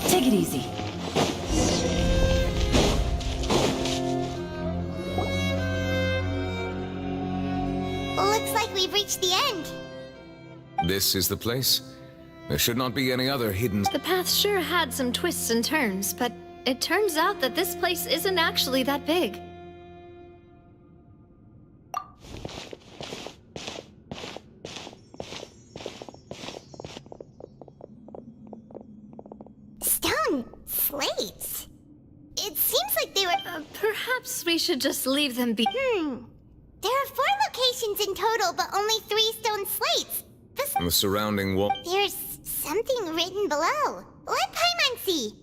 Take it easy. Looks like we've reached the end. This is the place? There should not be any other hidden... The path sure had some twists and turns, but it turns out that this place isn't actually that big. Stone slates. It seems like they were... Perhaps we should just leave them be. There are 4 locations in total, but only 3 stone slates. The surrounding wall... There's something written below. Let Paimon see.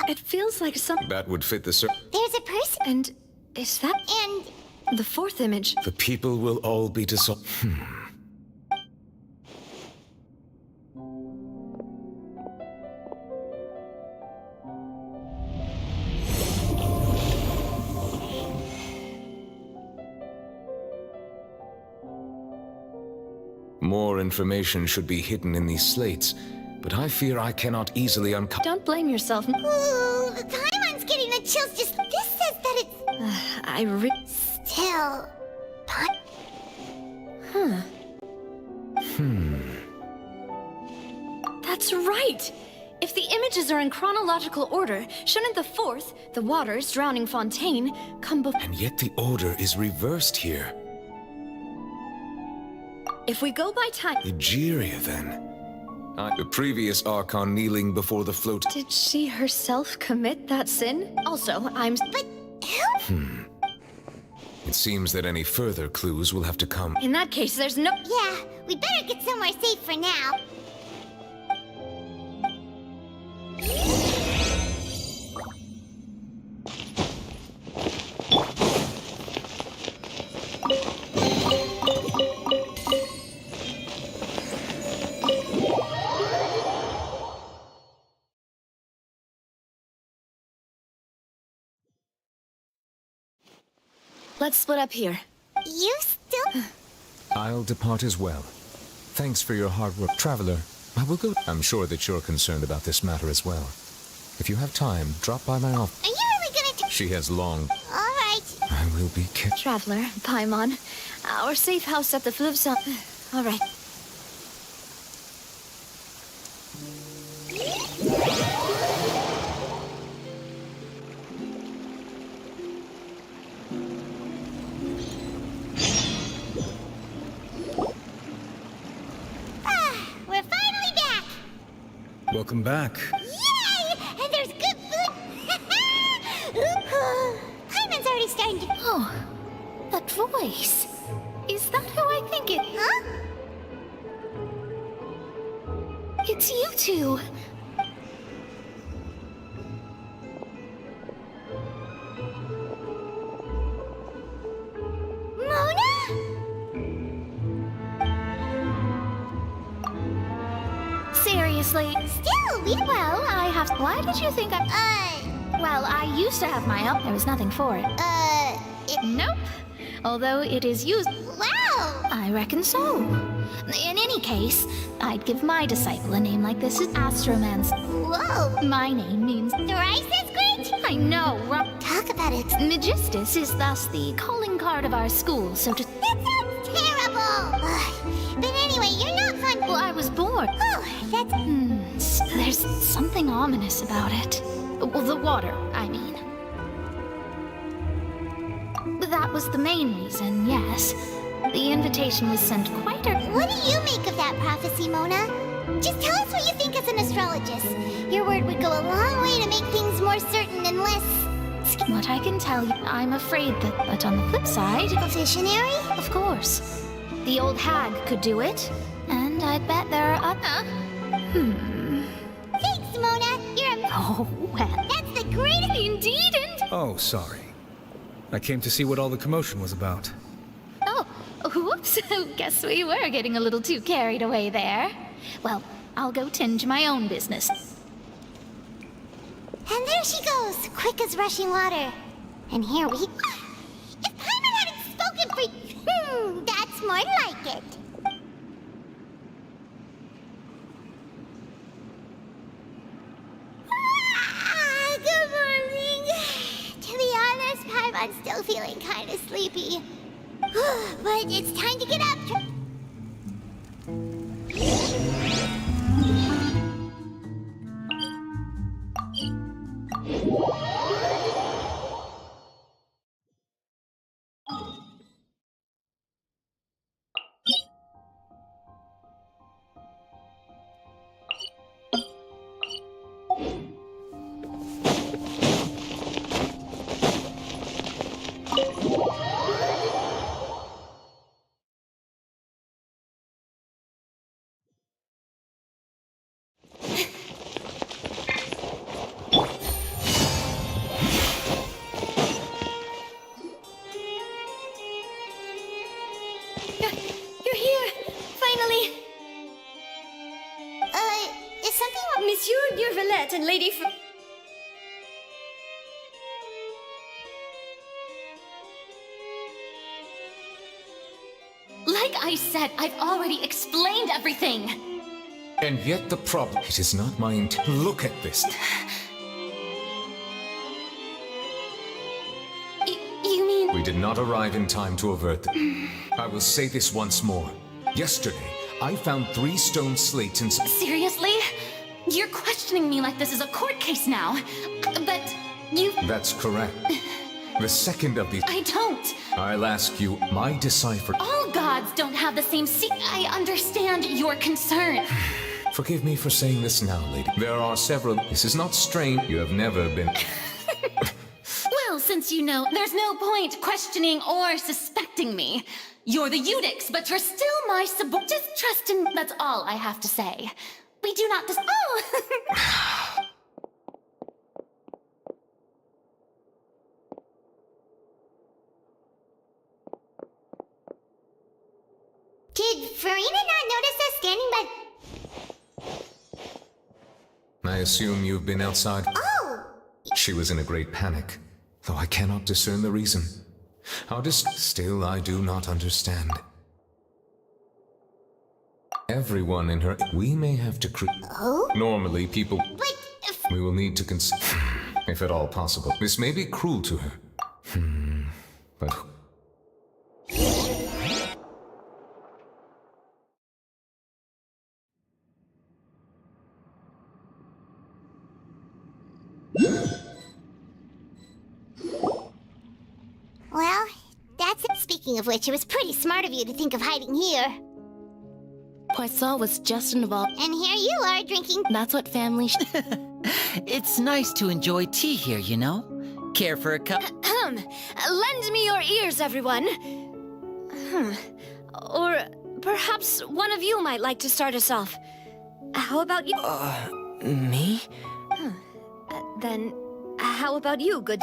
It feels like some... That would fit the There's a person. And is that... And... The 4th image. The people will all be dissolved. More information should be hidden in these slates, but I fear I cannot easily uncover. Don't blame yourself. Ooh, Paimon's getting the chills just... This says that it's... Still... That's right! If the images are in chronological order, shouldn't the 4th, the waters drowning fontaine, come before... And yet the order is reversed here. If we go by time... Egeria, then. The previous Archon kneeling before the float... Did she herself commit that sin? Also, I'm... But who? It seems that any further clues will have to come. In that case, there's no... Yeah, we better get somewhere safe for now. Let's split up here. You still... I'll depart as well. Thanks for your hard work, Traveler. I will go... I'm sure that you're concerned about this matter as well. If you have time, drop by my office. Are you really gonna... She has long... Alright. I will be kept... Traveler, Paimon. Our safe house at the Fluvsa... Alright. We're finally back! Welcome back. Yay! And there's good food! Paimon's already starting to... Oh, that voice. Is that who I think it... Huh? It's you two. Mona? Seriously? Still, we... Well, I have... Why did you think Well, I used to have my own. There was nothing for it. Nope. Although it is used... Wow! I reckon so. In any case, I'd give my disciple a name like this as Astromance. Whoa! My name means... Thrice as great? I know, Talk about it. Magistus is thus the calling card of our school, so to... That sounds terrible! But you're not fun. Well, I was bored. Oh, that's... There's something ominous about it. Well, the water, I mean. That was the main reason, yes. The invitation was sent quite early. What do you make of that prophecy, Mona? Just tell us what you think as an astrologist. Your word would go a long way to make things more certain and less... What I can tell you, I'm afraid that, but on the flip side... A visionary? Of course. The old hag could do it, and I bet there are other... Thanks, Mona. You're a... Oh, well... That's the greatest... Indeed, and... Oh, sorry. I came to see what all the commotion was about. Oh, whoops. Guess we were getting a little too carried away there. Well, I'll go tend to my own business. And there she goes, quick as rushing water. And here we... If Paimon hadn't spoken for... that's more like it. Good morning. To be honest, Paimon's still feeling kind of sleepy. But it's time to get up. You're here! Finally! Is something wrong? Monsieur Durvalette and Lady F... Like I said, I've already explained everything. And yet the problem... It is not my intent. Look at this. You mean... We did not arrive in time to avert them. I will say this once more. Yesterday, I found 3 stone slates in... Seriously? You're questioning me like this is a court case now. But you... That's correct. The second of these... I don't. I'll ask you, my decipher... All gods don't have the same I understand your concern. Forgive me for saying this now, lady. There are several... This is not strange. You have never been... Well, since you know, there's no point questioning or suspecting me. You're the Eudix, but you're still my Just trust in... That's all I have to say. We do not Oh! Did Farina not notice us standing by... I assume you've been outside. Oh! She was in a great panic, though I cannot discern the reason. Still, I do not understand. Everyone in her... We may have to Oh? Normally, people... But... We will need to if at all possible. This may be cruel to her. But... Well, that's it. Speaking of which, it was pretty smart of you to think of hiding here. Poisson was just involved. And here you are, drinking... That's what family It's nice to enjoy tea here, you know? Care for a cup? Lend me your ears, everyone. Or perhaps one of you might like to start us off. How about you? Me? Then, how about you, good...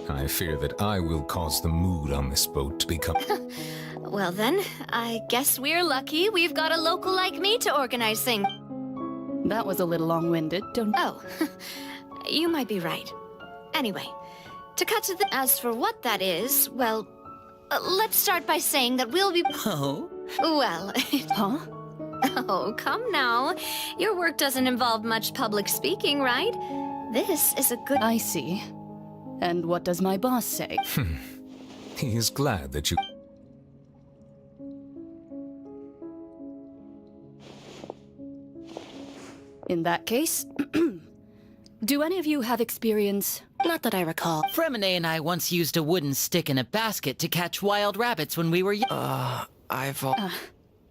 I fear that I will cause the mood on this boat to become... Well then, I guess we're lucky we've got a local like me to organize things. That was a little long-winded, don't... Oh, you might be right. Anyway, to cut to the... As for what that is, well, let's start by saying that we'll be... Oh? Well... Huh? Oh, come now. Your work doesn't involve much public speaking, right? This is a good... I see. And what does my boss say? He is glad that you... In that case, do any of you have experience? Not that I recall. Fremine and I once used a wooden stick in a basket to catch wild rabbits when we were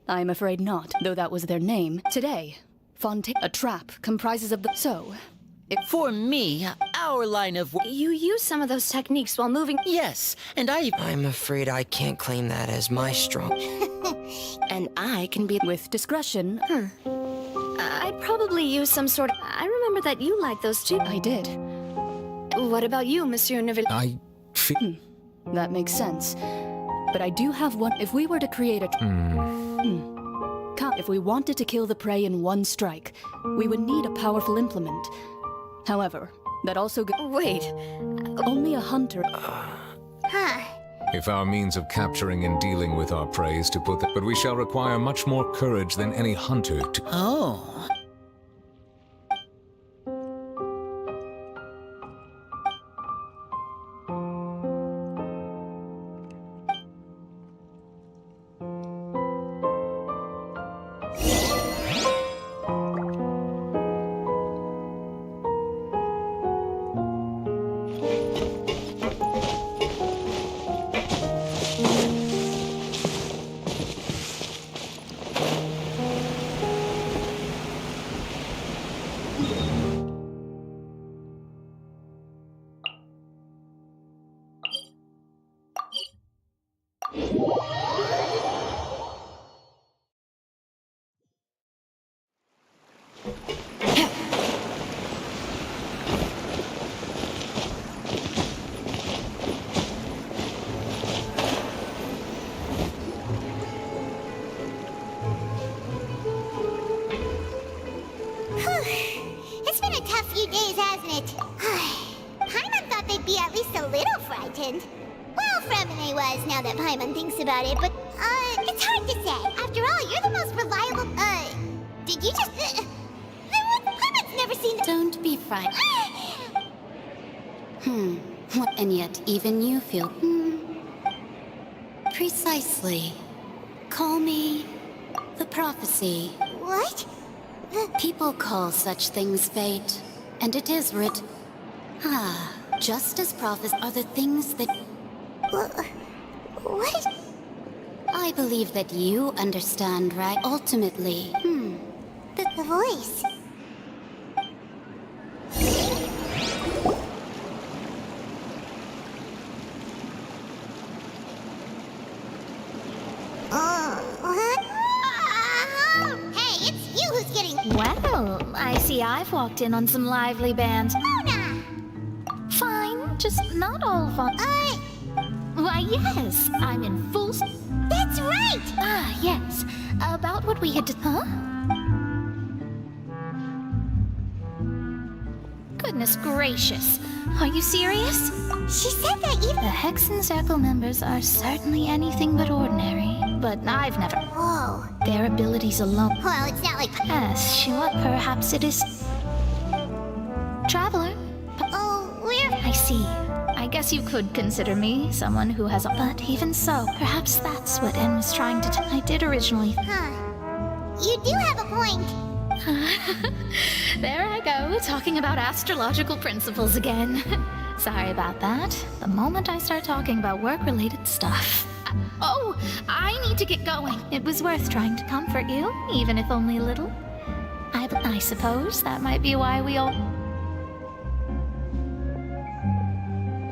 I'm afraid not, though that was their name. Today, fontaine, a trap, comprises of the... So, For me, our line of... You use some of those techniques while moving... Yes, and I'm afraid I can't claim that as my strong... And I can be... With discretion... I'd probably use some sort of... I remember that you liked those too. I did. What about you, Monsieur Neville? That makes sense. But I do have one... If we were to create a... If we wanted to kill the prey in one strike, we would need a powerful implement. However, that also... Wait. Only a hunter... If our means of capturing and dealing with our prey is to put but we shall require much more courage than any hunter to... Oh. It's been a tough few days, hasn't it? Paimon thought they'd be at least a little frightened. Well, Fremine was, now that Paimon thinks about it, but, it's hard to say. After all, you're the most reliable, did you just, Paimon's never seen the... Don't be frightened. And yet, even you feel... Precisely. Call me... the prophecy. What? People call such things fate, and it is writ. Just as prophets are the things that... What? I believe that you understand, right? Ultimately. The voice. Hey, it's you who's getting... Well, I see I've walked in on some lively bands. Mona! Fine, just not all fun. Why, yes, I'm in full... That's right! Yes. About what we had to... Goodness gracious. Are you serious? She said that even... The Hexen Circle members are certainly anything but ordinary, but I've never... Whoa. Their abilities alone... Well, it's not like... Yes, what perhaps it is... Traveler? Oh, we're... I see. I guess you could consider me someone who has... But even so, perhaps that's what N was trying to... I did originally... You do have a point. There I go, talking about astrological principles again. Sorry about that. The moment I start talking about work-related stuff... Oh, I need to get going. It was worth trying to comfort you, even if only a little. I suppose that might be why we all...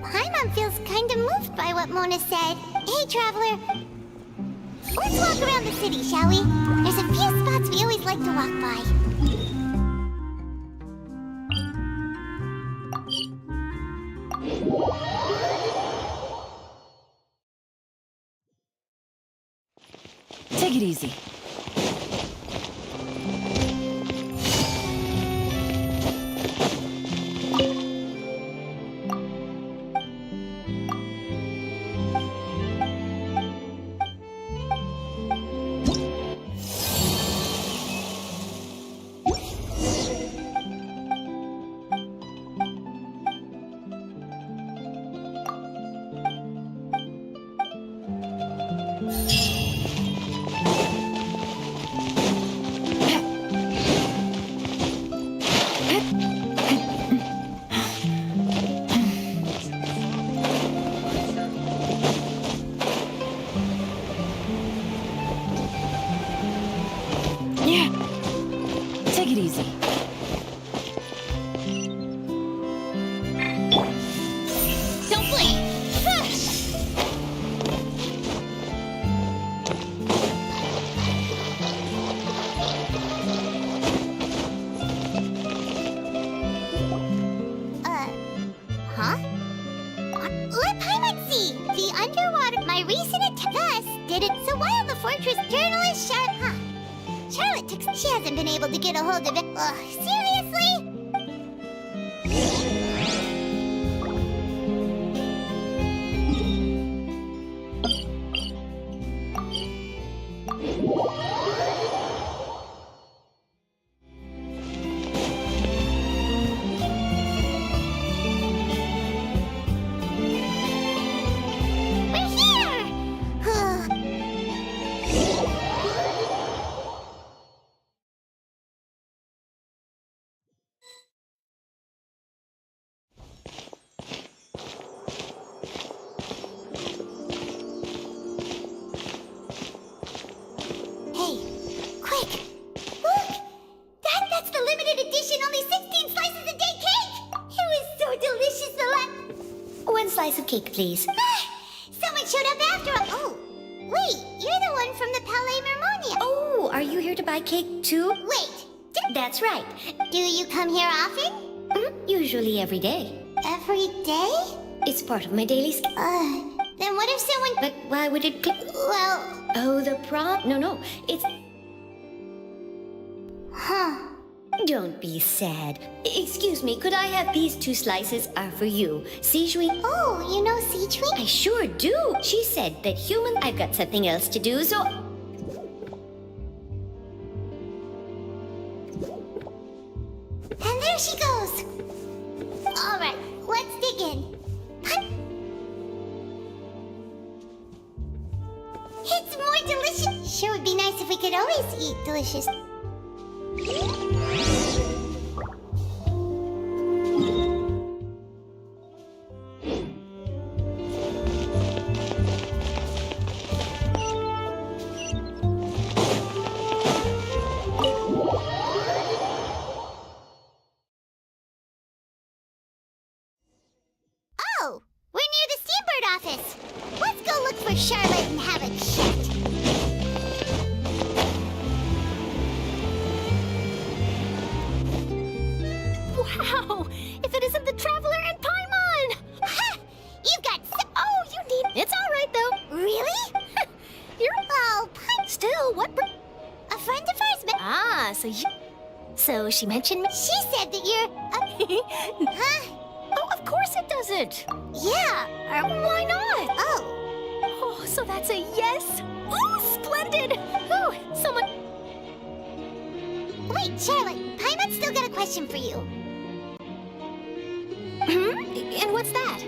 Paimon feels kind of moved by what Mona said. Hey, Traveler. Let's walk around the city, shall we? There's a few spots we always like to walk by. Take it easy. Yeah. Take it easy. Don't blink! Huh? Let Paimon see! The underwater... My recent attack thus did it. So while the fortress journalist Charlotte took... She hasn't been able to get a hold of it. Ugh, seriously? Slice of cake, please. Someone showed up after all. Oh, wait, you're the one from the Palais Mermonia. Oh, are you here to buy cake too? Wait, that's right. Do you come here often? Usually every day. Every day? It's part of my daily then what if someone... But why would it... Well... Oh, the No, it's... Huh. Don't be sad. Excuse me, could I have these 2 slices are for you? Sijui. Oh, you know Sijui? I sure do. She said that human... I've got something else to do, so... And there she goes. All right, let's dig in. It's more delicious. Sure would be nice if we could always eat delicious. Oh, we're near the Steambird office. Let's go look for Charlotte and have a chat. Wow! If it isn't the Traveler and Paimon! Ha! You've got Oh, you need... It's all right, though. Really? You're... Oh, Still, what... A friend of ours... Ah, so you... So she mentioned me? She said that you're... Huh? Oh, of course it doesn't. Yeah. Why not? Oh, so that's a yes? Oh, splendid! Oh, someone... Wait, Charlotte. Paimon's still got a question for you. And what's that?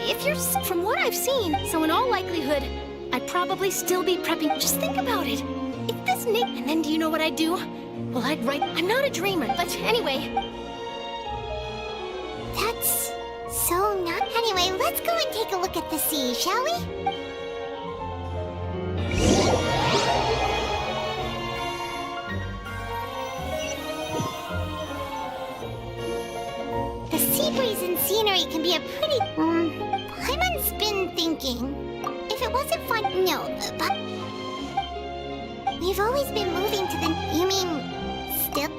If you're... From what I've seen, so in all likelihood, I'd probably still be prepping... Just think about it. If this And then do you know what I'd do? Well, I'd write... I'm not a dreamer, but anyway... That's... so not... Anyway, let's go and take a look at the sea, shall we? The sea breeze and scenery can be a pretty... Paimon's been thinking... If it wasn't fun... No, but... We've always been moving to the... You mean... still?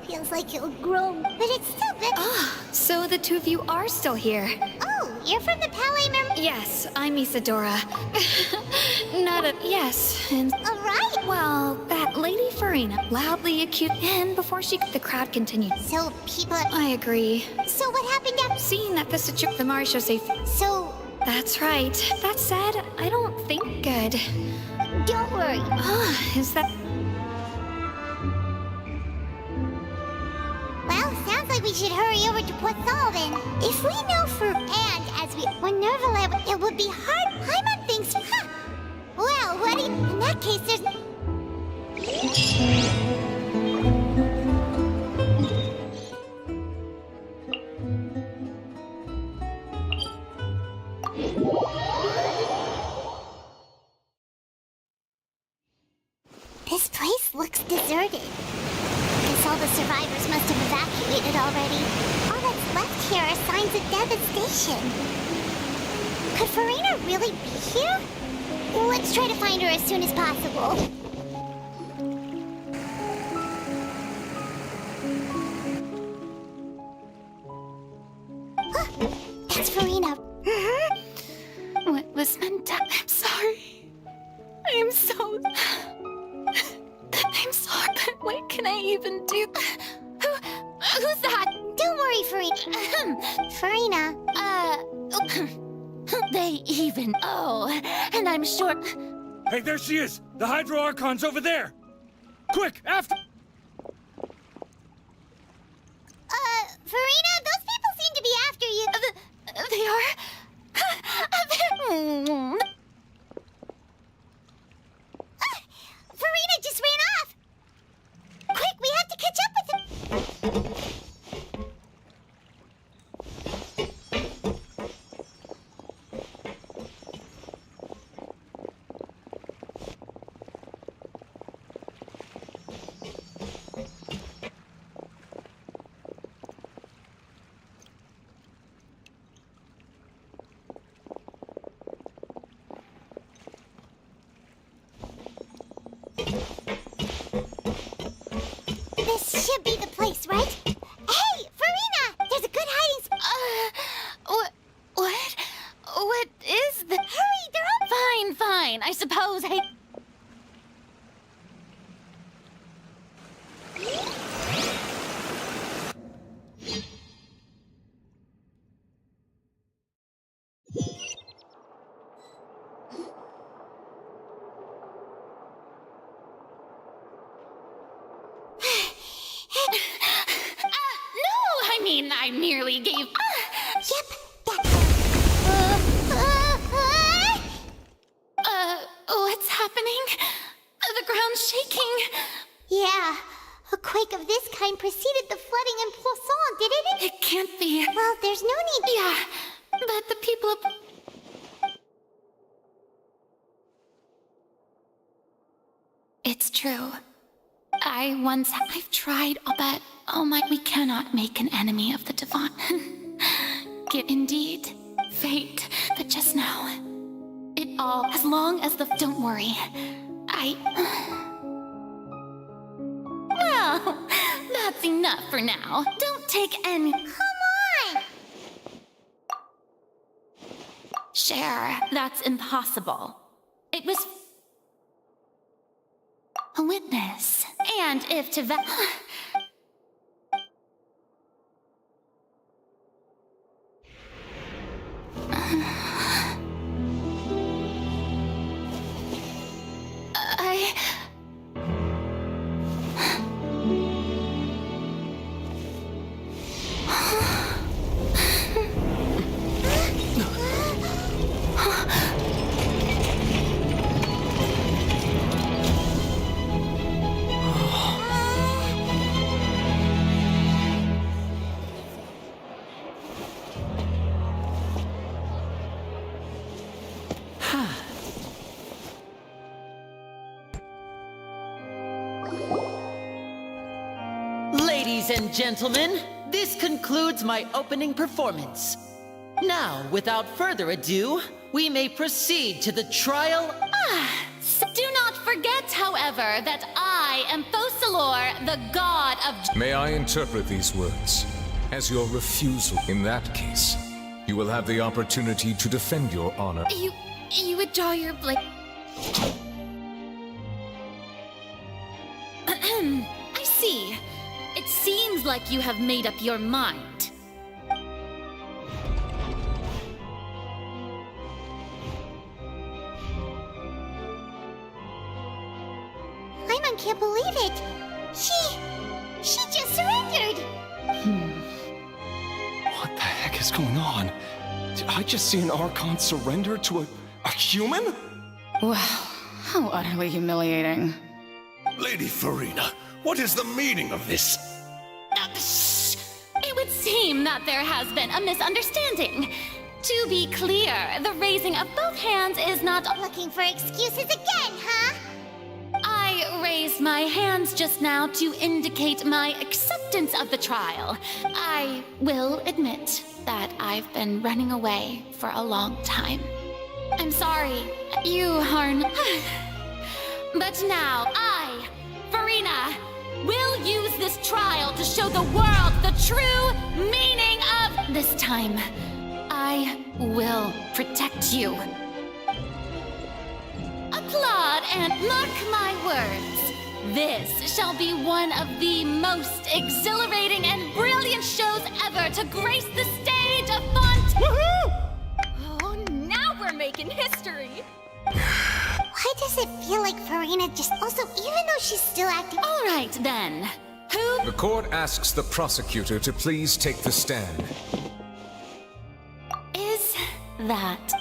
Feels like it'll grow, but it's still big. So the two of you are still here. Oh, you're from the Palais Yes, I'm Isadora. Not a... Yes, and... Alright! Well, that Lady Farina loudly accused... And before she... The crowd continued. So, people... I agree. So what happened after... Seeing that the the Marisho safe... So... That's right. That said, I don't think good. Don't worry. Is that... Well, sounds like we should hurry over to Poisson then. If we know for and as we were Nerval, it would be hard. Paimon thinks, huh? Well, what do you, in that case, there's... This place looks deserted. Guess all the survivors must have evacuated already. All that's left here are signs of devastation. Could Farina really be here? Let's try to find her as soon as possible. That's Farina. What was meant to... I'm sorry. I am so... I'm sorry, but what can I even do? Who's that? Don't worry, Farina. They even... Oh, and I'm sure... Hey, there she is! The Hydro Archon's over there! Quick, after... Farina, those people seem to be after you. They are? Farina just ran off! Quick, we have to catch up with him! This should be the place, right? Hey, Farina! There's a good hiding spot. What is the... Hurry, they're all... Fine. I suppose I... I merely gave... Yep, what's happening? The ground's shaking. Yeah, a quake of this kind preceded the flooding in Poisson, didn't it? It can't be. Well, there's no need... Yeah, but the people of... It's true. I've tried, but oh my, we cannot make an enemy of the divine. Indeed, fate, but just now, it all, as long as the, don't worry, well, that's enough for now. Don't take any, Come on! Cher, that's impossible. It was a witness. And if to Ladies and gentlemen, this concludes my opening performance. Now, without further ado, we may proceed to the trial. Do not forget, however, that I am Focalor, the god of... May I interpret these words as your refusal? In that case, you will have the opportunity to defend your honor. You would draw your blade... I see. It seems like you have made up your mind. Paimon can't believe it. She just surrendered. is going on? Did I just see an Archon surrender to a human? Wow, how utterly humiliating. Lady Farina, what is the meaning of this? It would seem that there has been a misunderstanding. To be clear, the raising of both hands is not— Looking for excuses again, huh? I raised my hands just now to indicate my acceptance of the trial. I will admit that I've been running away for a long time. I'm sorry, you Harn. But now I, Farina, will use this trial to show the world the true meaning of— This time, I will protect you. Applaud and mark my words. This shall be one of the most exhilarating and brilliant shows ever to grace the stage of Fontaine. Oh, now we're making history. Why does it feel like Farina just also, even though she's still acting— All right, then. Who— The court asks the prosecutor to please take the stand. is that?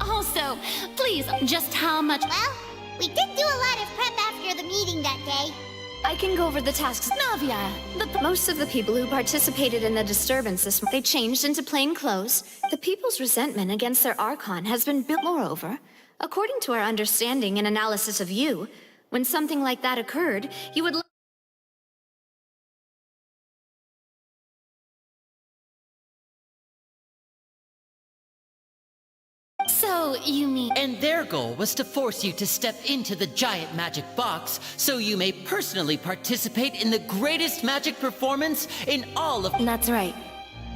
Also, please, just how much— Well, we did do a lot of prep after the meeting that day. I can go over the tasks. Navia, Most of the people who participated in the disturbance they changed into plain clothes. The people's resentment against their Archon has been built. Moreover, according to our understanding and analysis of you, when something like that occurred, you would— So, you mean— And their goal was to force you to step into the giant magic box so you may personally participate in the greatest magic performance in all of— That's right.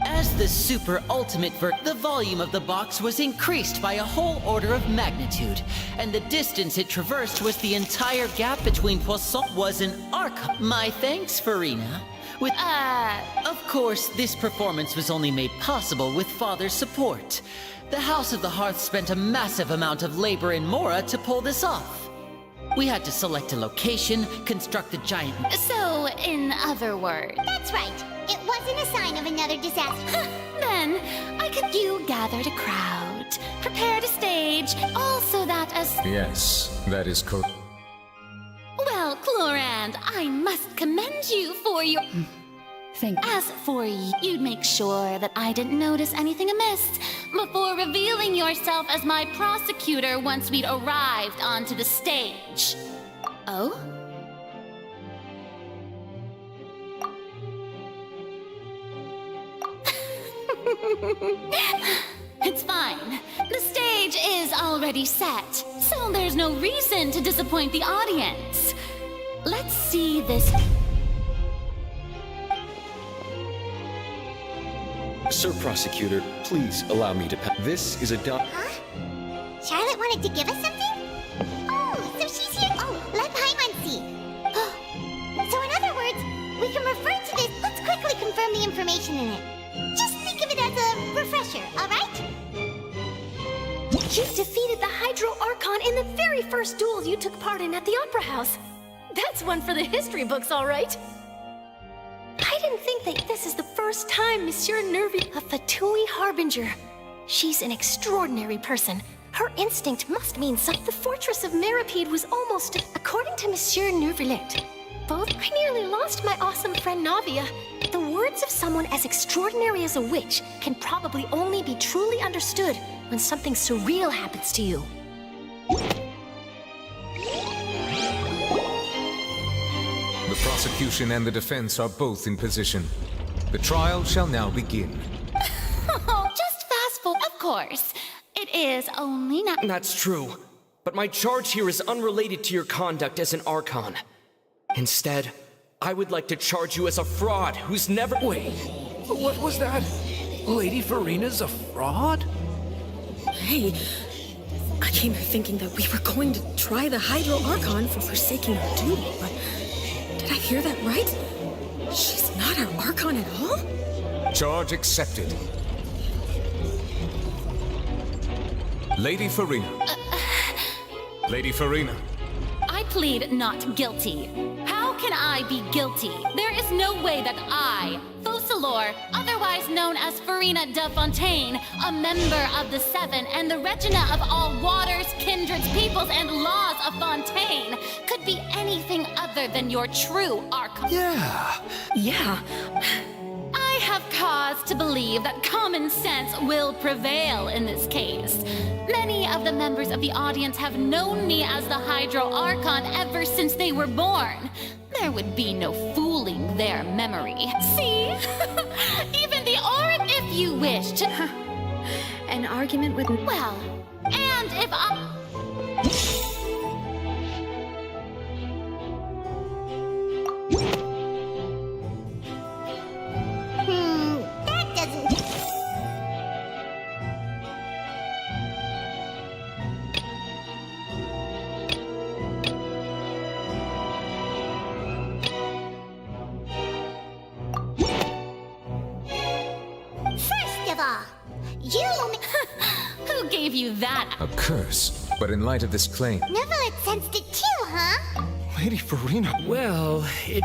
As the super ultimate the volume of the box was increased by a whole order of magnitude, and the distance it traversed was the entire gap between Poisson was an arc. My thanks, Farina. Of course, this performance was only made possible with Father's support. The House of the Hearth spent a massive amount of labor in Mora to pull this off. We had to select a location, construct a giant— So, in other words— That's right. It wasn't a sign of another disaster. Then, you gathered a crowd, prepared a stage, all so that as— Yes, that is correct. Well, Clorand, I must commend you for your— Thank you. As for you'd make sure that I didn't notice anything amiss before revealing yourself as my prosecutor once we'd arrived onto the stage. Oh? It's fine. The stage is already set, so there's no reason to disappoint the audience. Let's see this— Sir Prosecutor, please allow me to This is a Huh? Charlotte wanted to give us something? Oh, so she's here. Oh, let Paimon see. So in other words, we can refer to this. Let's quickly confirm the information in it. Just think of it as a refresher, all right? You defeated the Hydro Archon in the very first duel you took part in at the Opera House. That's one for the history books, all right. I didn't think that this is the first time Monsieur Nervi— a Fatui Harbinger. She's an extraordinary person. Her instinct must mean something. The fortress of Meripede was almost— According to Monsieur Nervilet, I nearly lost my awesome friend Navia. The words of someone as extraordinary as a witch can probably only be truly understood when something surreal happens to you. The prosecution and the defense are both in position. The trial shall now begin. Oh, just fast forward. Of course. It is only not— That's true. But my charge here is unrelated to your conduct as an Archon. Instead, I would like to charge you as a fraud who's never— Wait, what was that? Lady Farina's a fraud? Hey, I came here thinking that we were going to try the Hydro Archon for forsaking our duty, but did I hear that right? She's not our Archon at all? Charge accepted. Lady Farina. Lady Farina. I plead not guilty. How can I be guilty? There is no way that I, Focalor, otherwise known as Farina de Fontaine, a member of the Seven and the Regina of all waters, kindreds, peoples, and laws of Fontaine, could be anything other than your true Archon. Yeah. I have cause to believe that common sense will prevail in this case. Many of the members of the audience have known me as the Hydro Archon ever since they were born. There would be no fooling their memory. See? Even the Aura, if you wish to... An argument with... Well, and if I... That doesn't... First of all, you... Who gave you that? A curse. But in light of this claim... Neverlet sensed it too, huh? Lady Farina. Well, it...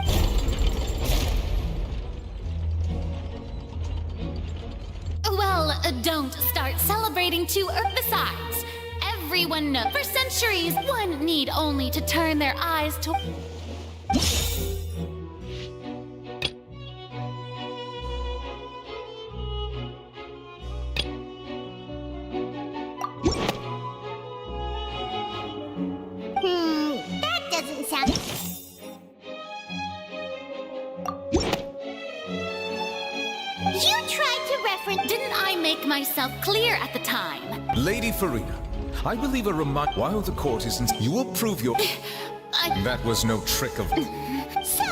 Well, don't start celebrating too early. Besides, everyone knows. For centuries, one need only to turn their eyes to... That doesn't sound... You tried to reference... Didn't I make myself clear at the time? Lady Farina, I believe a remark... While the court isn't... You will prove your... That was no trick of... So,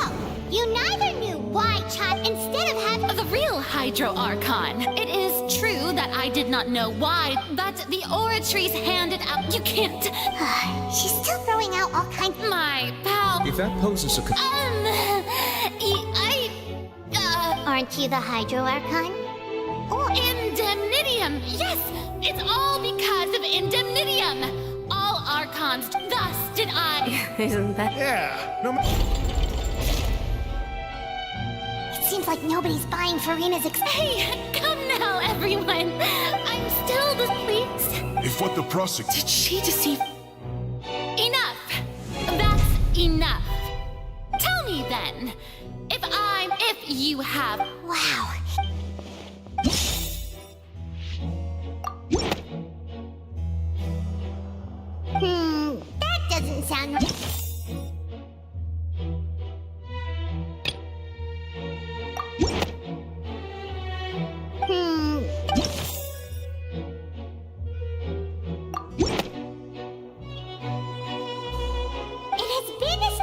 you neither knew why Chat instead of having... The real Hydro Archon. It is true that I did not know why, but the Oratries handed out... You can't... She's still throwing out all kinds... My pal... If that poses a... Aren't you the Hydro Archon? Oh, Indemnitium! Yes! It's all because of Indemnitium! All Archons, thus did I... Isn't that... Yeah, no... It seems like nobody's buying Farina's Hey, come now, everyone! I'm still displeased. If what the prosecutor... Did she deceive... Enough! That's enough! Tell me then, if you have... Wow. That doesn't sound right.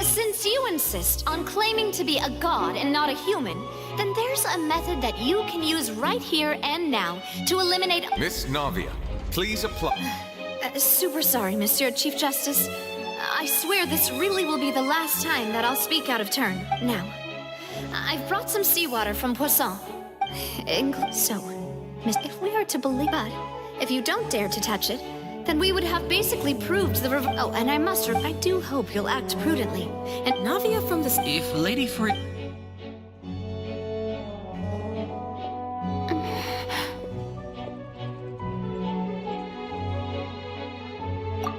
Since you insist on claiming to be a god and not a human, then there's a method that you can use right here and now to eliminate... Miss Navia, please apply... super sorry, Monsieur Chief Justice. I swear this really will be the last time that I'll speak out of turn. Now, I've brought some seawater from Poisson. So, Miss, if we are to believe... But if you don't dare to touch it, then we would have basically proved the Oh, and I must... I do hope you'll act prudently. And Navia from the... If Lady Farina...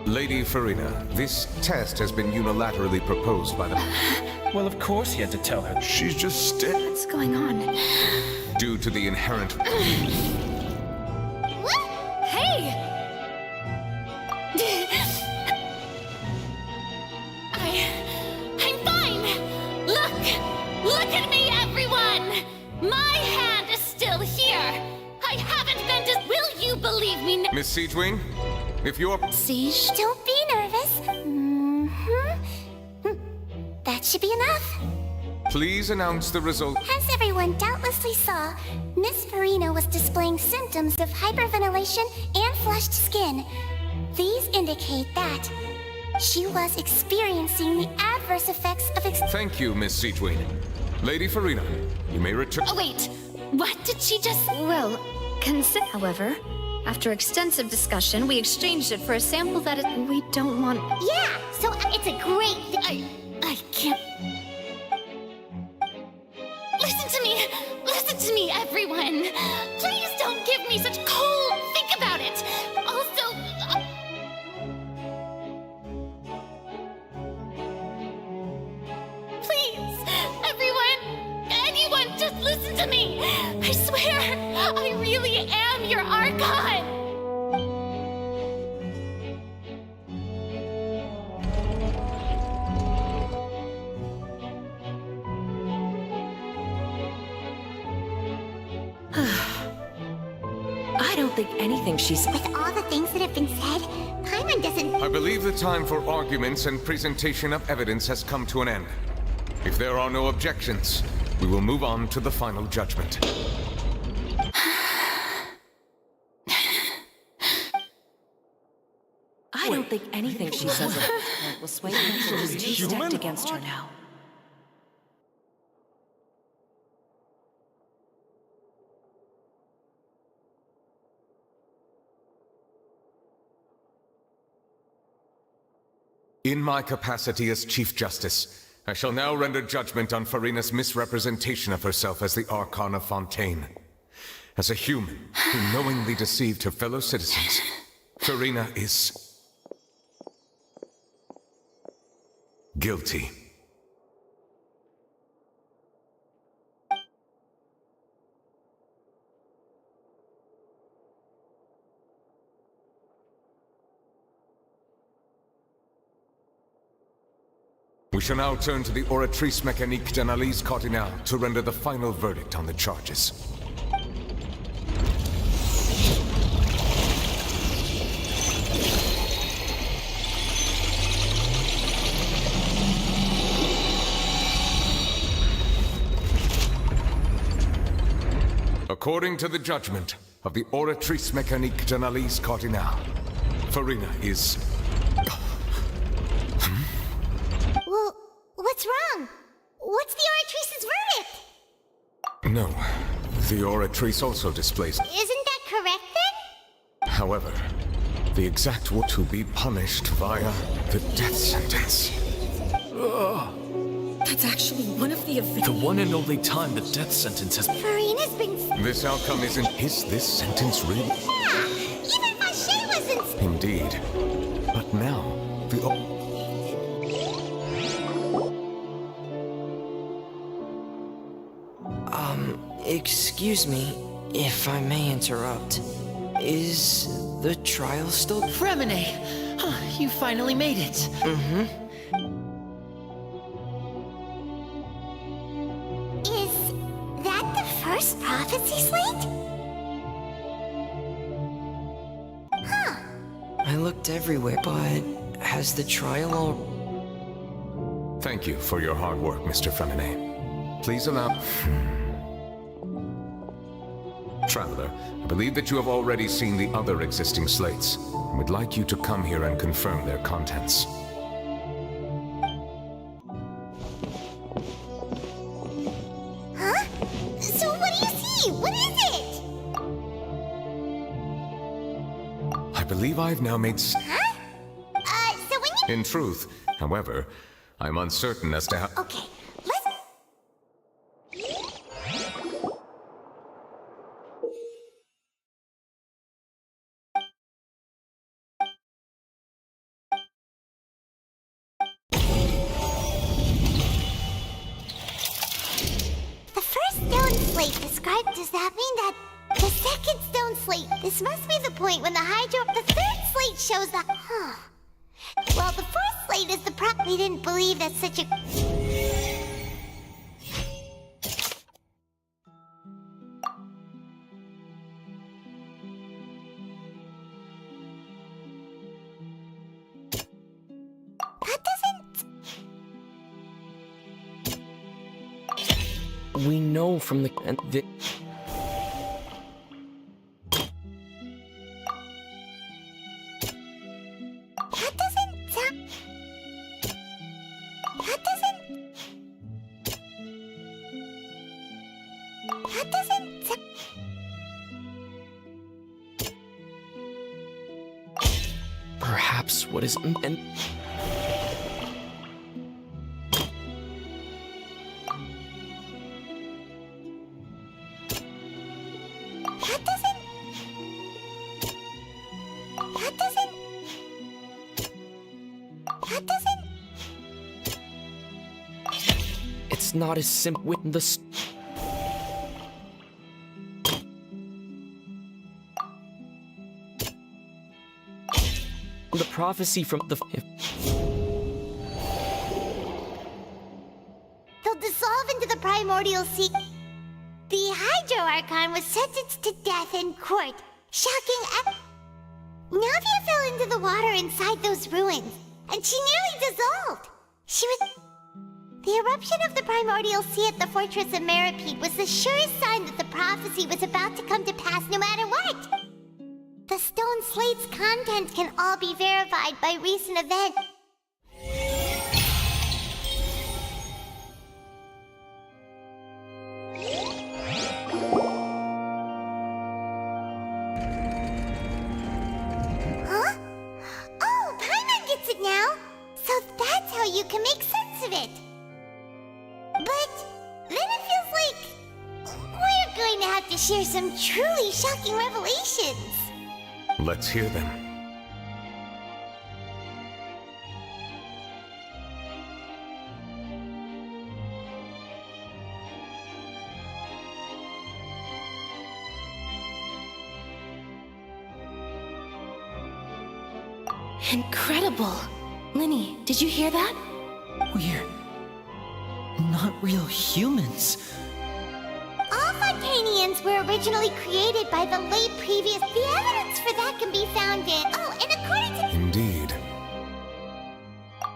Lady Farina, this test has been unilaterally proposed by the... Well, of course he had to tell her. She's just dead. What's going on? Due to the inherent... What? Hey! I'm fine! Look at me, everyone! My hand is still here! I haven't been dis- Will you believe me Miss Siegewing, if you're... Siege, don't be nervous. That should be enough. Please announce the result. As everyone doubtlessly saw, Miss Farina was displaying symptoms of hyperventilation and flushed skin. These indicate that she was experiencing the adverse effects of Thank you, Miss Siegewing. Lady Farina, you may return... Oh, wait. What did she just... Well, consider, however, After extensive discussion, we exchanged it for a sample that we don't want. Yeah, so it's a great I can't. Listen to me, everyone. Please don't give me such cold. Think about it. Also, please, anyone, just listen to me. I swear, I really am your Archon. I don't think anything she's... With all the things that have been said, Paimon doesn't... I believe the time for arguments and presentation of evidence has come to an end. If there are no objections, we will move on to the final judgment. I don't think anything she says will sway people who's too stacked against her now. In my capacity as Chief Justice, I shall now render judgment on Farina's misrepresentation of herself as the Archon of Fontaine. As a human who knowingly deceived her fellow citizens, Farina is... guilty. We shall now turn to the Oratrice Mécanique d'Analyse Cardinale to render the final verdict on the charges. According to the judgment of the Oratrice Mécanique d'Analyse Cardinale, Farina is... Well, what's wrong? What's the Oratrice's verdict? No, the Oratrice also displays... Isn't that correct then? However, the exact were to be punished via the death sentence. That's actually one of the events. The one and only time the death sentence has... Farina's been... This outcome isn't... Is this sentence real? Yeah! Even Vache wasn't... Indeed. But now, the... Excuse me, if I may interrupt. Is the trial still... Fremine! You finally made it. Mm-hmm. Is that the first prophecy slate? Huh. I looked everywhere, but has the trial all... Thank you for your hard work, Mr. Fremine. Please allow... Traveler, I believe that you have already seen the other existing slates, and would like you to come here and confirm their contents. Huh? So what do you see? What is it? I believe I've now made... Huh? So when you... In truth, however, I'm uncertain as to how... Okay, let's... The first stone slate described, does that mean that the second stone slate, this must be the point when the third slate shows the... Huh. Well, the first slate is the we didn't believe that such a... That doesn't... We know from the... perhaps what is... and... It's not as simple with the... The prophecy from the... They'll dissolve into the primordial sea. The Hydro Archon was sentenced to death in court. Shocking. Navia fell into the water inside those ruins, and she nearly dissolved. She was... The eruption of the primordial sea at the fortress of Meripede was the surest sign that the prophecy was about to come to pass no matter what. The stone slate's content can all be verified by recent events. Huh? Oh, Paimon gets it now! So that's how you can make sense of it! But then it feels like we're going to have to share some truly shocking revelations. Let's hear them. Incredible! Linny, did you hear that? We're not real humans. All Fontanians were originally created by the late previous... The evidence for that can be found in... Oh, and according to... Indeed.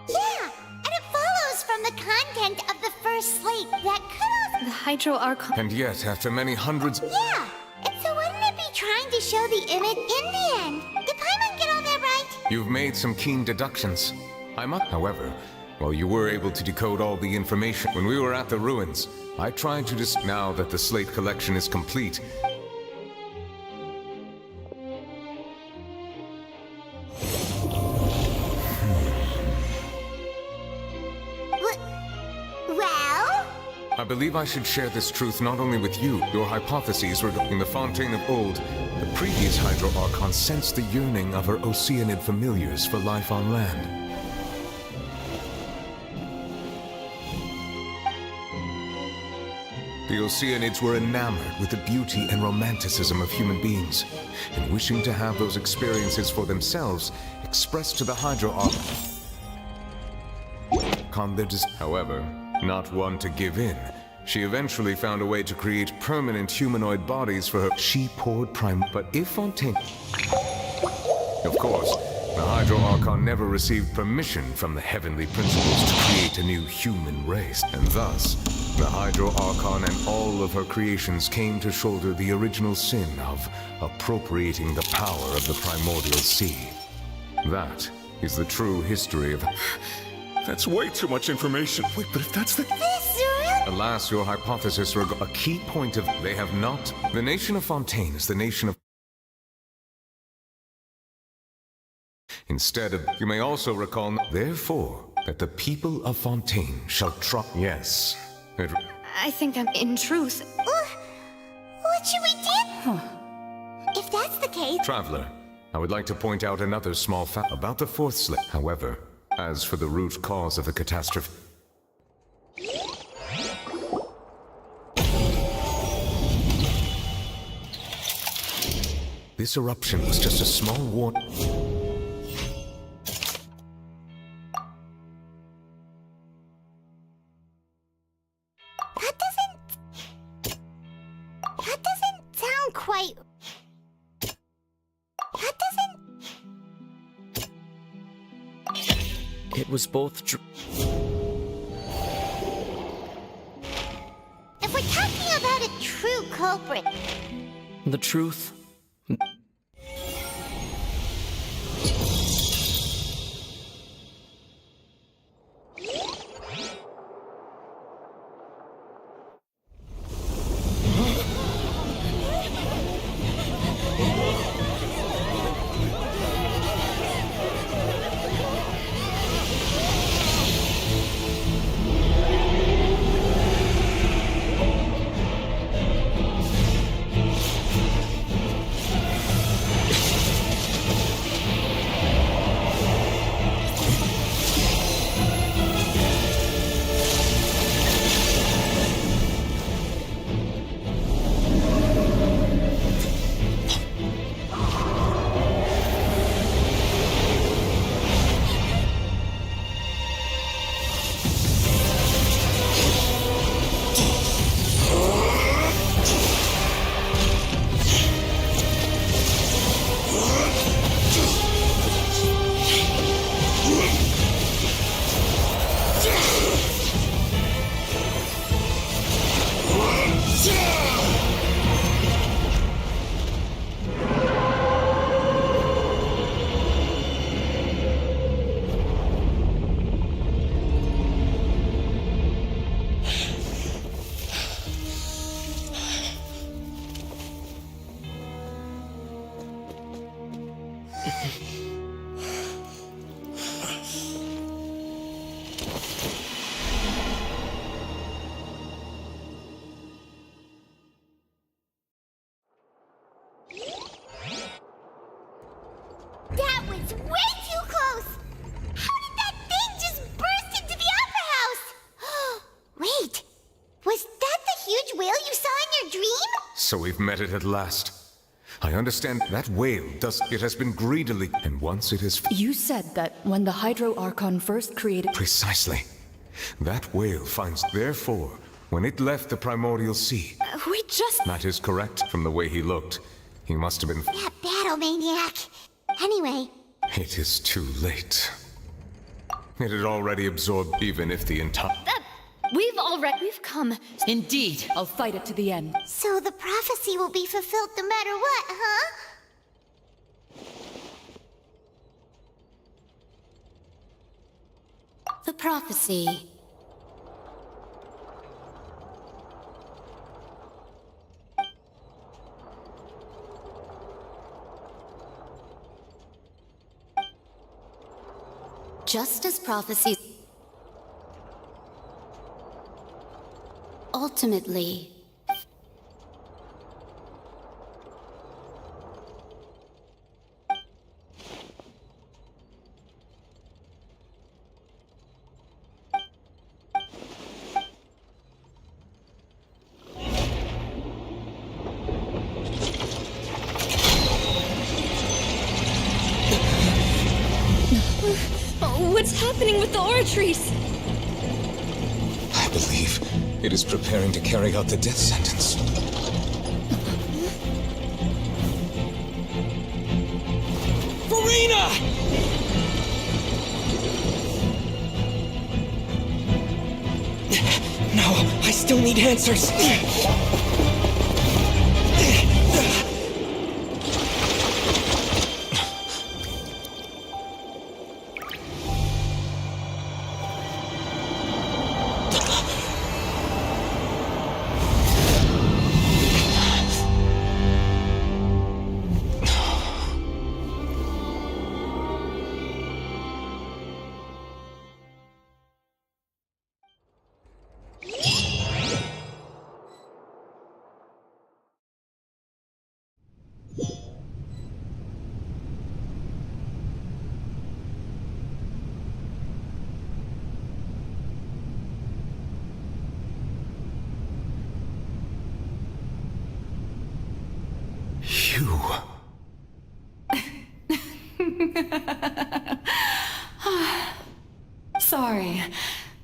Yeah, and it follows from the content of the first slate that could also... The Hydro Archon... And yet, after many hundreds... Yeah, and so wouldn't it be trying to show the image in the end? Did Paimon get all that right? You've made some keen deductions. However, while you were able to decode all the information when we were at the ruins, I tried to now that the slate collection is complete. Well? I believe I should share this truth not only with you, your hypotheses regarding the Fontaine of old. The previous Hydro Archon sensed the yearning of her Oceanid familiars for life on land. The Oceanids were enamored with the beauty and romanticism of human beings, and wishing to have those experiences for themselves, expressed to the Hydro Archon their however, not one to give in, she eventually found a way to create permanent humanoid bodies for her. She poured prime, but if Fontaine... Of course, the Hydro Archon never received permission from the heavenly principles to create a new human race, and thus, the Hydro Archon and all of her creations came to shoulder the original sin of appropriating the power of the primordial sea. That is the true history of... That's way too much information. Wait, but if that's the... Alas, your hypothesis a key point of... They have not... The nation of Fontaine is the nation of... Instead of... You may also recall... Therefore, that the people of Fontaine shall Yes. I think that, in truth... What should we do? If that's the case... Traveler, I would like to point out another small fact about the fourth slate. However, as for the root cause of the catastrophe... This eruption was just a small warning. That doesn't sound quite... That doesn't... It was both If we're talking about a true culprit... The truth... That was way too close! How did that thing just burst into the Opera House? Wait, was that the huge whale you saw in your dream? So we've met it at last. I understand that whale it has been greedily, and once it is... You said that when the Hydro Archon first created... Precisely. That whale finds, therefore, when it left the primordial sea... We just... That is correct, from the way he looked. He must have been... That battle maniac. Anyway... It is too late. It had already absorbed even if the entire... We've come. Indeed, I'll fight it to the end. So the prophecy will be fulfilled no matter what, huh? The prophecy. Just as prophecies ultimately What's happening with the oratories? I believe it is preparing to carry out the death sentence. Farina! No, I still need answers. Sorry.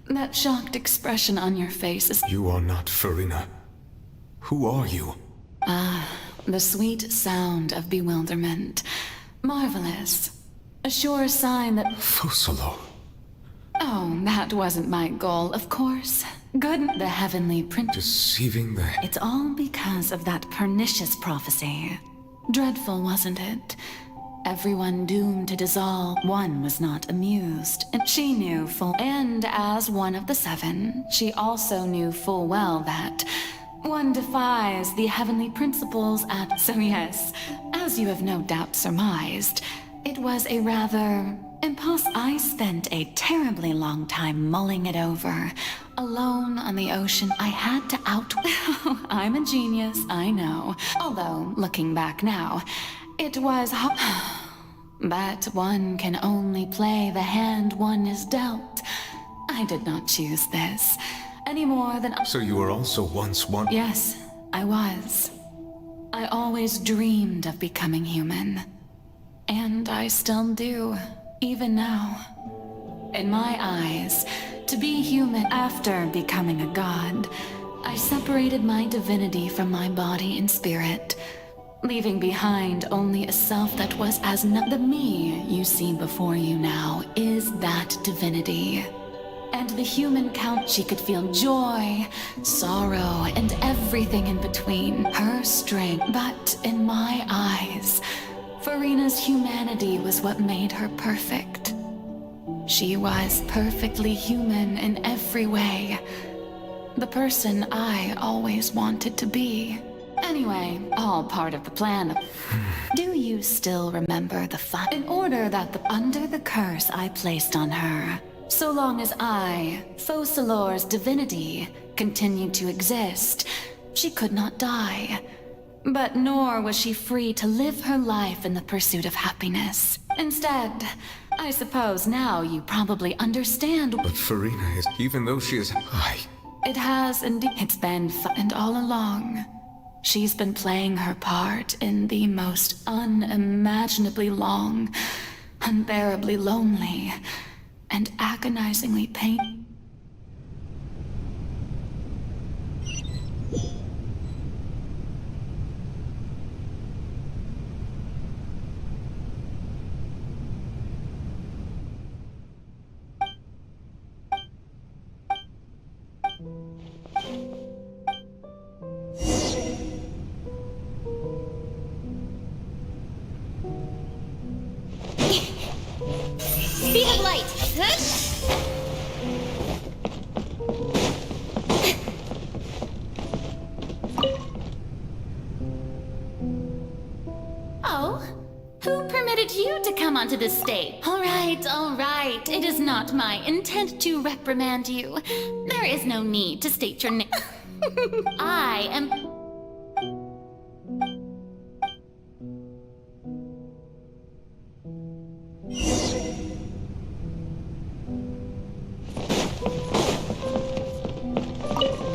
That shocked expression on your face is... You are not Farina. Who are you? The sweet sound of bewilderment. Marvelous. A sure sign that... Fusalo. Oh, that wasn't my goal, of course. Good, the heavenly prince... Deceiving the... It's all because of that pernicious prophecy. Dreadful, wasn't it? Everyone doomed to dissolve. One was not amused, and she knew full... And as one of the seven, she also knew full well that one defies the heavenly principles at... So yes, as you have no doubt surmised, it was a rather... I spent a terribly long time mulling it over. Alone on the ocean, I had to I'm a genius, I know. Although, looking back now, it was but one can only play the hand one is dealt. I did not choose this, any more than... So you were also once one... Yes, I was. I always dreamed of becoming human. And I still do. Even now. In my eyes, to be human after becoming a god, I separated my divinity from my body and spirit, leaving behind only a self that was as the me you see before you now is that divinity. And the human count, she could feel joy, sorrow, and everything in between, her strength. But in my eyes, Farina's humanity was what made her perfect. She was perfectly human in every way. The person I always wanted to be. Anyway, all part of the plan. Do you still remember the fun? In order that under the curse I placed on her, so long as I, Focalor's divinity, continued to exist, she could not die. But nor was she free to live her life in the pursuit of happiness. Instead, I suppose now you probably understand. But Farina is, even though she is high. It has indeed. It's been and all along, she's been playing her part in the most unimaginably long, unbearably lonely, and agonizingly painful. Speed of light! Oh? Who permitted you to come onto this stage? All right. It is not my intent to reprimand you. There is no need to state your name. I am...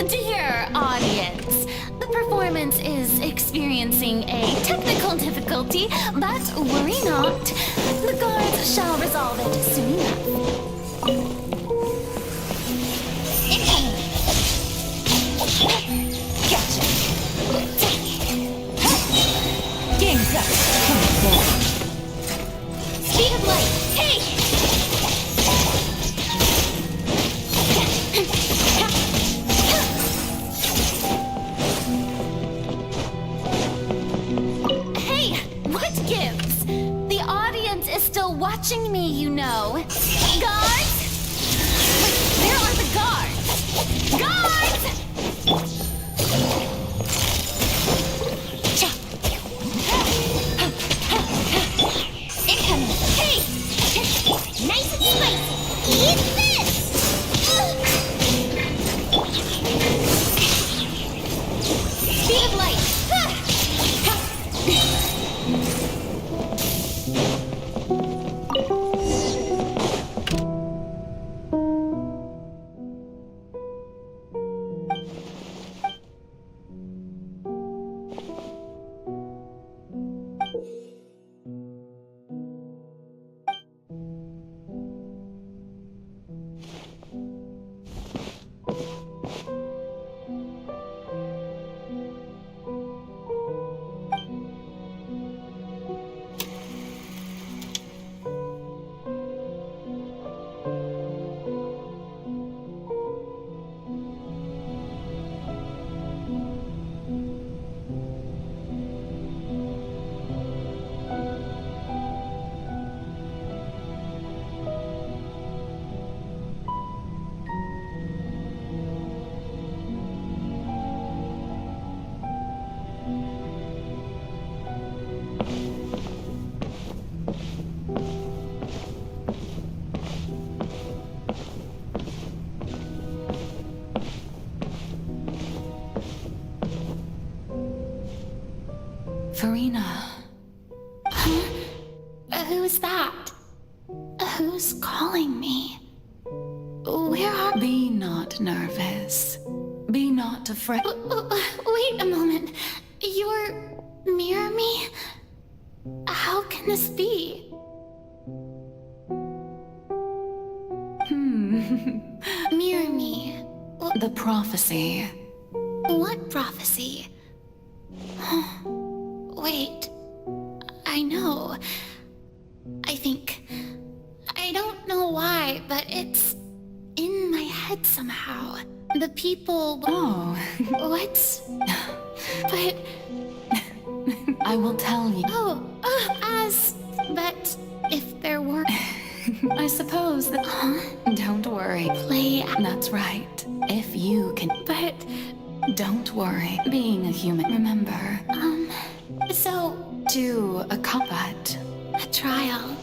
Dear audience, the performance is experiencing a technical difficulty, but worry not. The guards shall resolve it soon enough. Gotcha. Game's up. Speed of light! Hey! Hey, what gives? The audience is still watching me, you know. Guards? Wait, where are the guards? Guards! Incoming! Hey! Nice and spicy! Eat this! Speed of light! Farina. Huh? Who's that? Who's calling me? Where are... Be not nervous. Be not afraid. Wait a moment. You're... near me? How can this be? Mirror me. The prophecy. What prophecy? Wait. I know. I think... I don't know why, but it's... in my head somehow. The people... Oh. What? But... I will tell you. But if there were... I suppose that... Don't worry. Play... That's right. If you can... But... Don't worry. Being a human, remember. So, To a combat. a trial.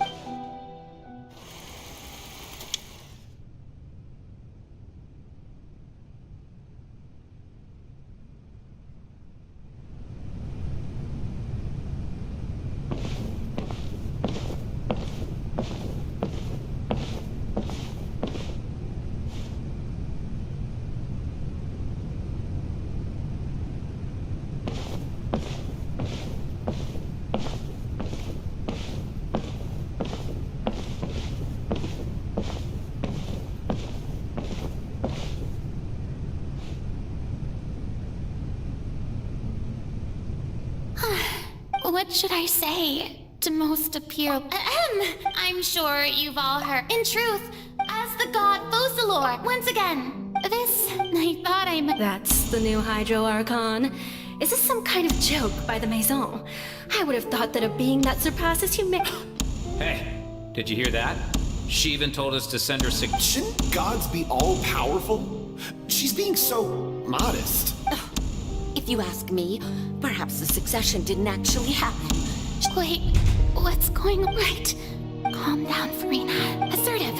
What should I say to most appear? I'm sure you've all heard. In truth, as the god Focalor, once again, this I thought I might. That's the new Hydro Archon. Is this some kind of joke by the Maison? I would have thought that a being that surpasses humanity. Hey, did you hear that? She even told us to send her Shouldn't gods be all-powerful? She's being so modest. If you ask me, perhaps the succession didn't actually happen. Wait, what's going on? Right. Calm down, Farina. Assertive.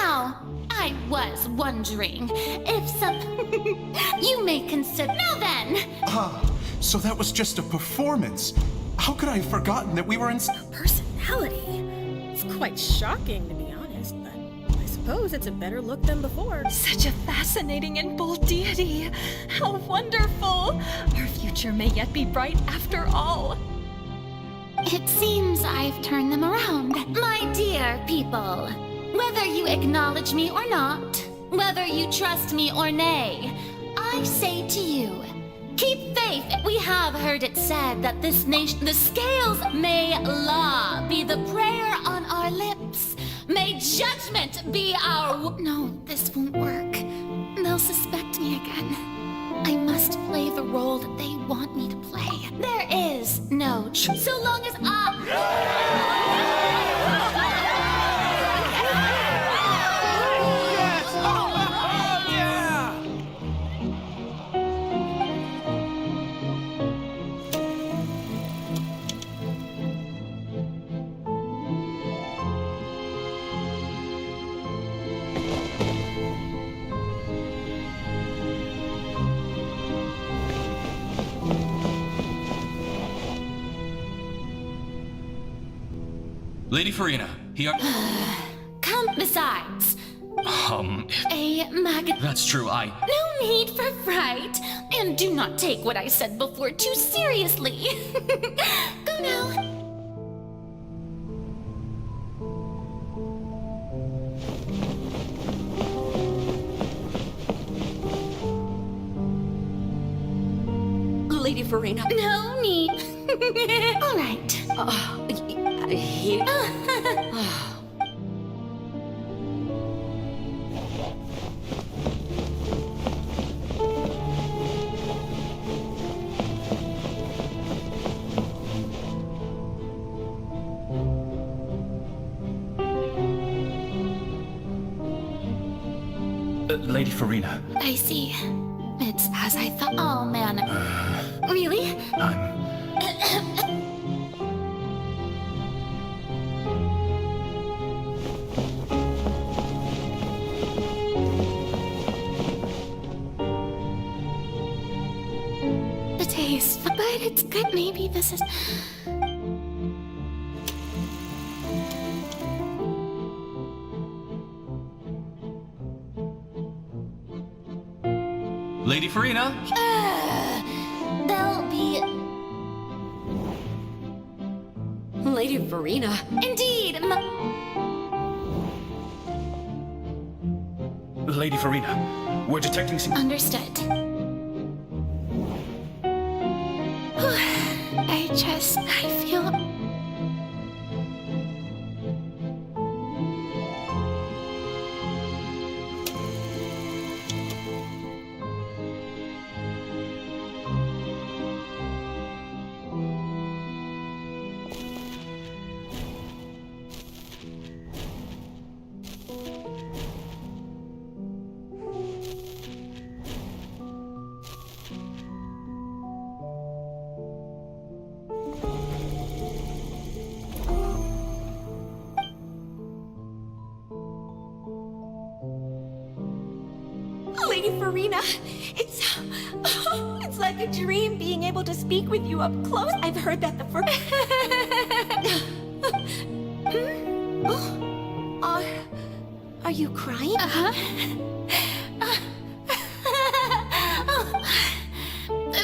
Now, I was wondering if some... you may consider... Now then! So that was just a performance. How could I have forgotten that we were in... Personality? It's quite shocking, to be honest, but I suppose it's a better look than before. Such a fascinating and bold deity. How wonderful! Our future may yet be bright after all. It seems I've turned them around. My dear people, whether you acknowledge me or not, whether you trust me or nay, I say to you, keep faith. We have heard it said that this nation, the scales may law be the prayer on our lips. May judgment be our... No, this won't work. They'll suspect me again. I must play the role that they want me to play. There is no truth. So long as Lady Farina, here. Come besides. That's true, No need for fright. And do not take what I said before too seriously. Go now. Lady Farina. No need. All right. Here. Lady Farina. I see. It's as I thought. Oh, man. Really? The taste, but it's good. Maybe this is... Lady Farina? They'll be... Lady Farina. Indeed, Lady Farina, we're detecting some... Understood. I feel... Farina, it's like a dream being able to speak with you up close. I've heard that the first. Are you crying?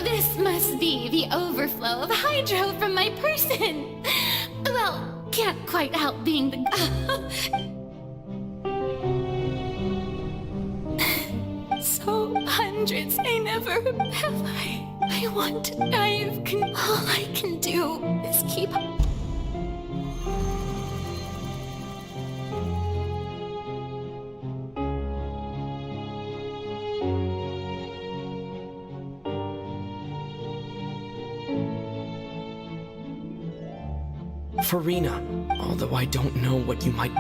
This must be the overflow of hydro from my person. Well, can't quite help being the... So hundreds, I never have I want to die of all I can do is keep... Farina, although I don't know what you might...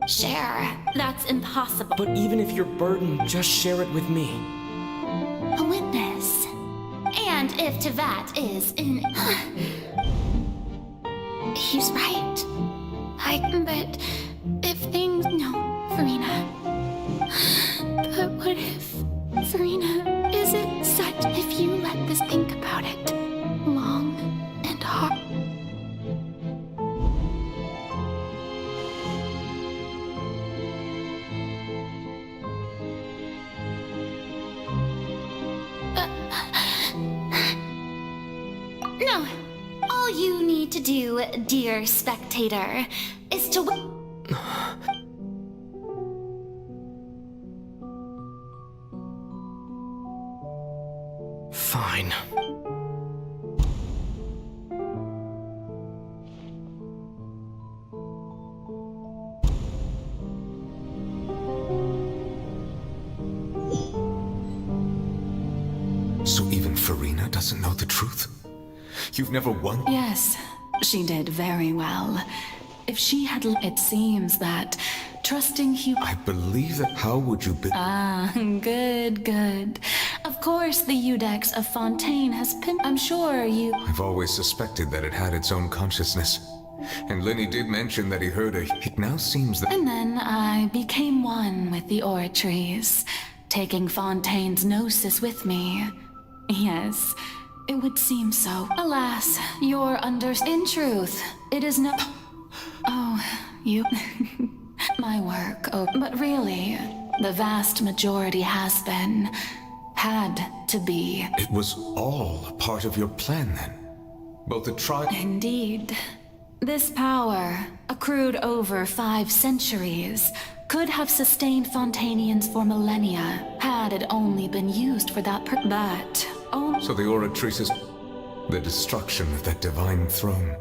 Share. That's impossible. But even if you're burdened, just share it with me. A witness. And if Tavat is in... He's right. But if things... No, Farina. But what if... Farina, is it such... If you let this think about it long and hard... No. All you need to do, dear spectator, is to... Fine. So even Farina doesn't know the truth? You've never won? Yes, she did very well. If she had... It seems that trusting I believe that. How would you be? Good. Of course the Iudex of Fontaine has been... I'm sure you... I've always suspected that it had its own consciousness. And Lenny did mention that he heard a... It now seems that... And then I became one with the oratories, taking Fontaine's gnosis with me. Yes, it would seem so. Alas, you're In truth, it is no... Oh, you... My work, oh... But really, the vast majority has been... Had to be. It was all a part of your plan then? Both the tribe... Indeed. This power, accrued over 5 centuries, could have sustained Fontainians for millennia, had it only been used for that but... So the oratrices... The destruction of that divine throne...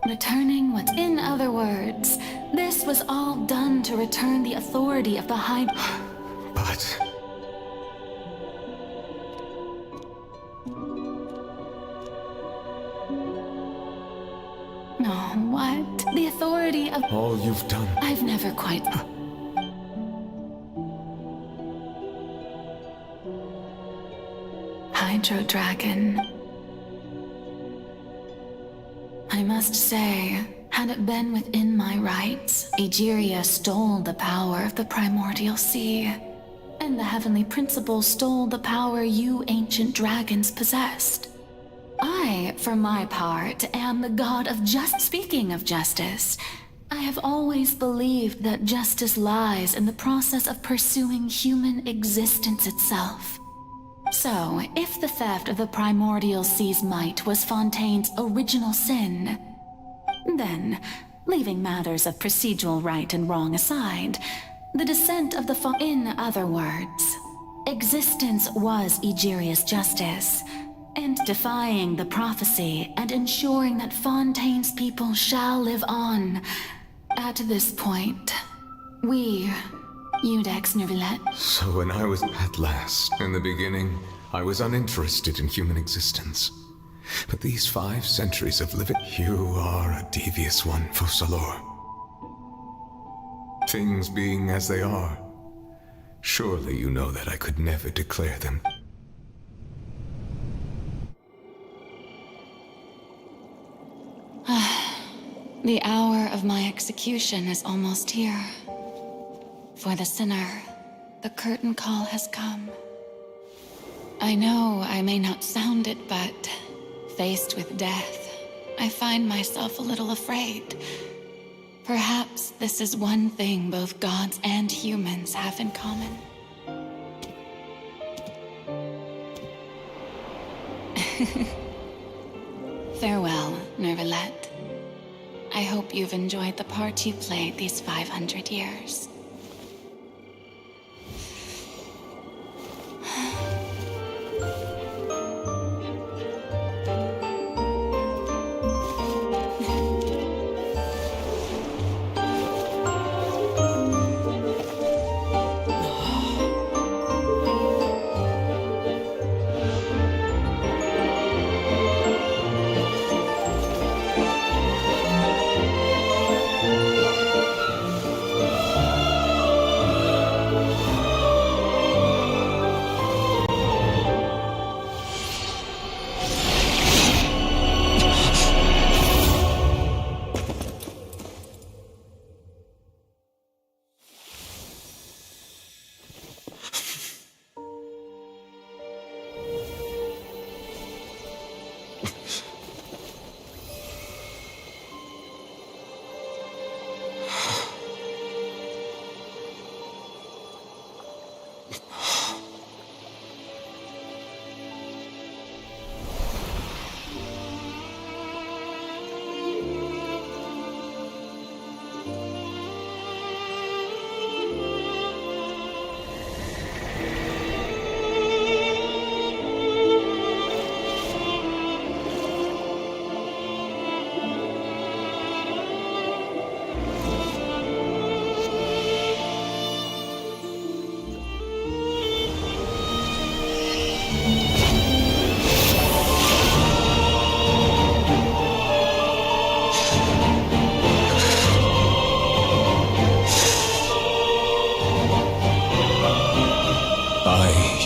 Returning what's... In other words, this was all done to return the authority of the High... But... No, what? The authority of... All you've done... I've never quite... Hydro Dragon. I must say, had it been within my rights, Egeria stole the power of the primordial sea, and the heavenly principle stole the power you ancient dragons possessed. I, for my part, am the god of Speaking of justice, I have always believed that justice lies in the process of pursuing human existence itself. So, if the theft of the primordial sea's might was Fontaine's original sin, then, leaving matters of procedural right and wrong aside, the descent of the in other words, existence was Egeria's justice, and defying the prophecy and ensuring that Fontaine's people shall live on. At this point, we, Iudex Nervillet... So when I was at last, in the beginning, I was uninterested in human existence. But these 5 centuries of living... You are a devious one, Fossalor. Things being as they are, surely you know that I could never declare them. The hour of my execution is almost here. For the sinner, the curtain call has come. I know I may not sound it, but faced with death, I find myself a little afraid. Perhaps this is one thing both gods and humans have in common. Farewell, Nervalette. I hope you've enjoyed the part you played these 500 years.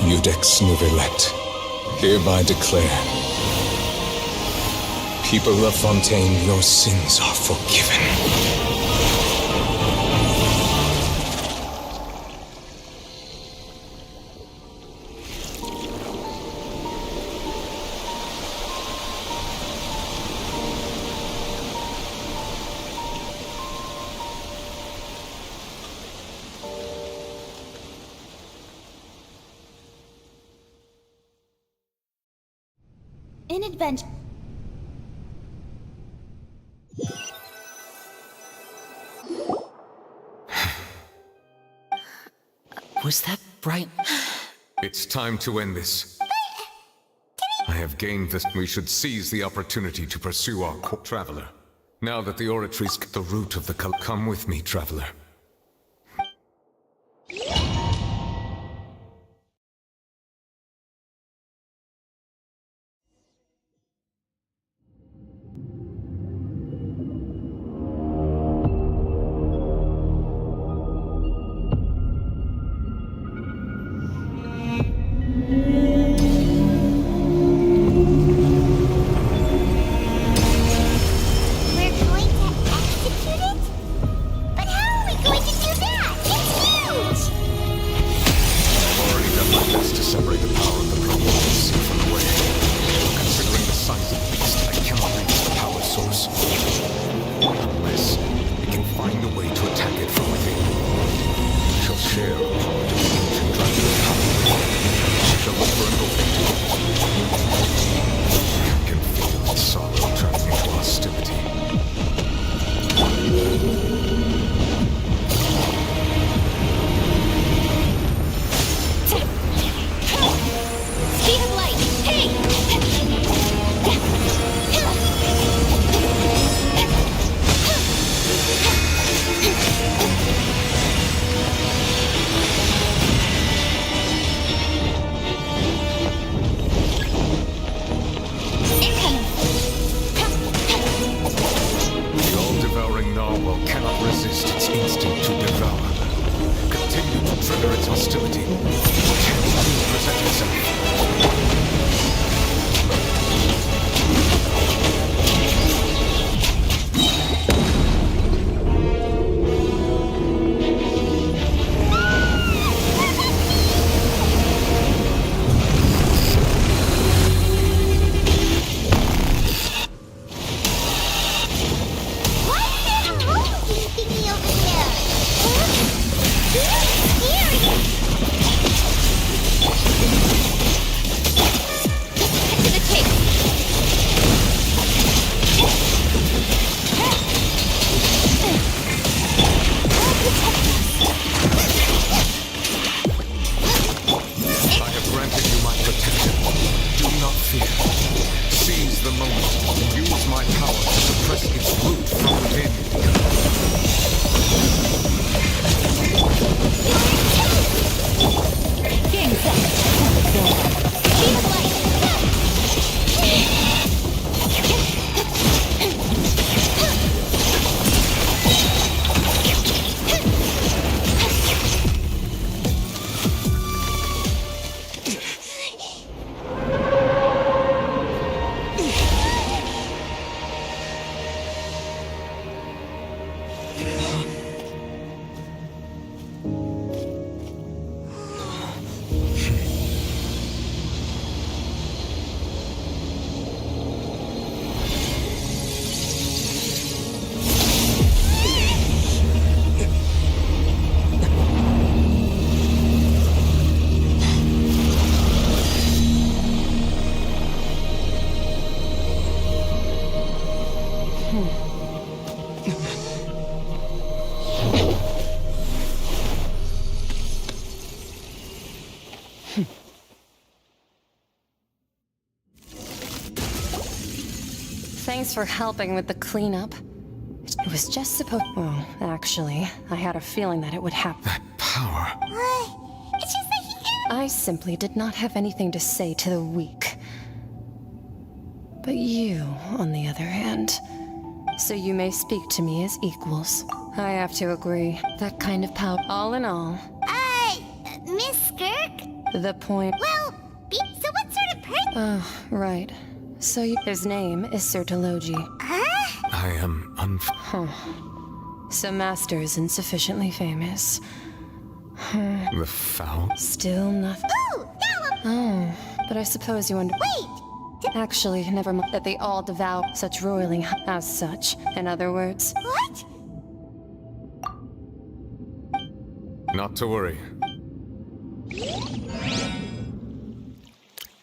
Iudex Nervalette, hereby declare, people of Fontaine, your sins are forgiven. In adventure. Was that bright? It's time to end this. I have gained this. We should seize the opportunity to pursue our traveler. Now that the oratory's the root of the come with me, traveler. We're going to execute it? But how are we Thanks for helping with the cleanup. It was just supposed... Oh, actually, I had a feeling that it would happen. That power. It's just that he can... I simply did not have anything to say to the weak. But you, on the other hand... So you may speak to me as equals. I have to agree. That kind of power... All in all... Miss Skirk? The point... Well, so what sort of person... Oh, right. So his name is Sir Taloji. I am Huh. So Master isn't sufficiently famous. The foul? Still nothing. Ooh, now Oh, but I suppose you under... Wait! Actually, never mind. That they all devour such roiling as such. In other words... What? Not to worry.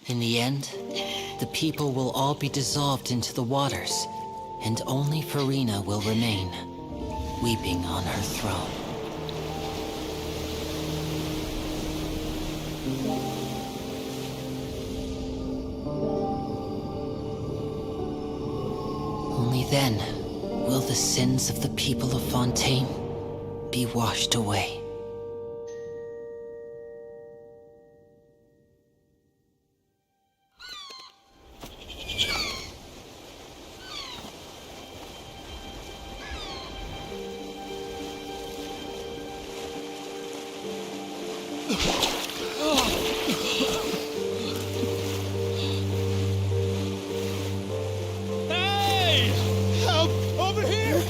In the end, the people will all be dissolved into the waters, and only Farina will remain, weeping on her throne. Only then will the sins of the people of Fontaine be washed away. Hey! Help! Over here!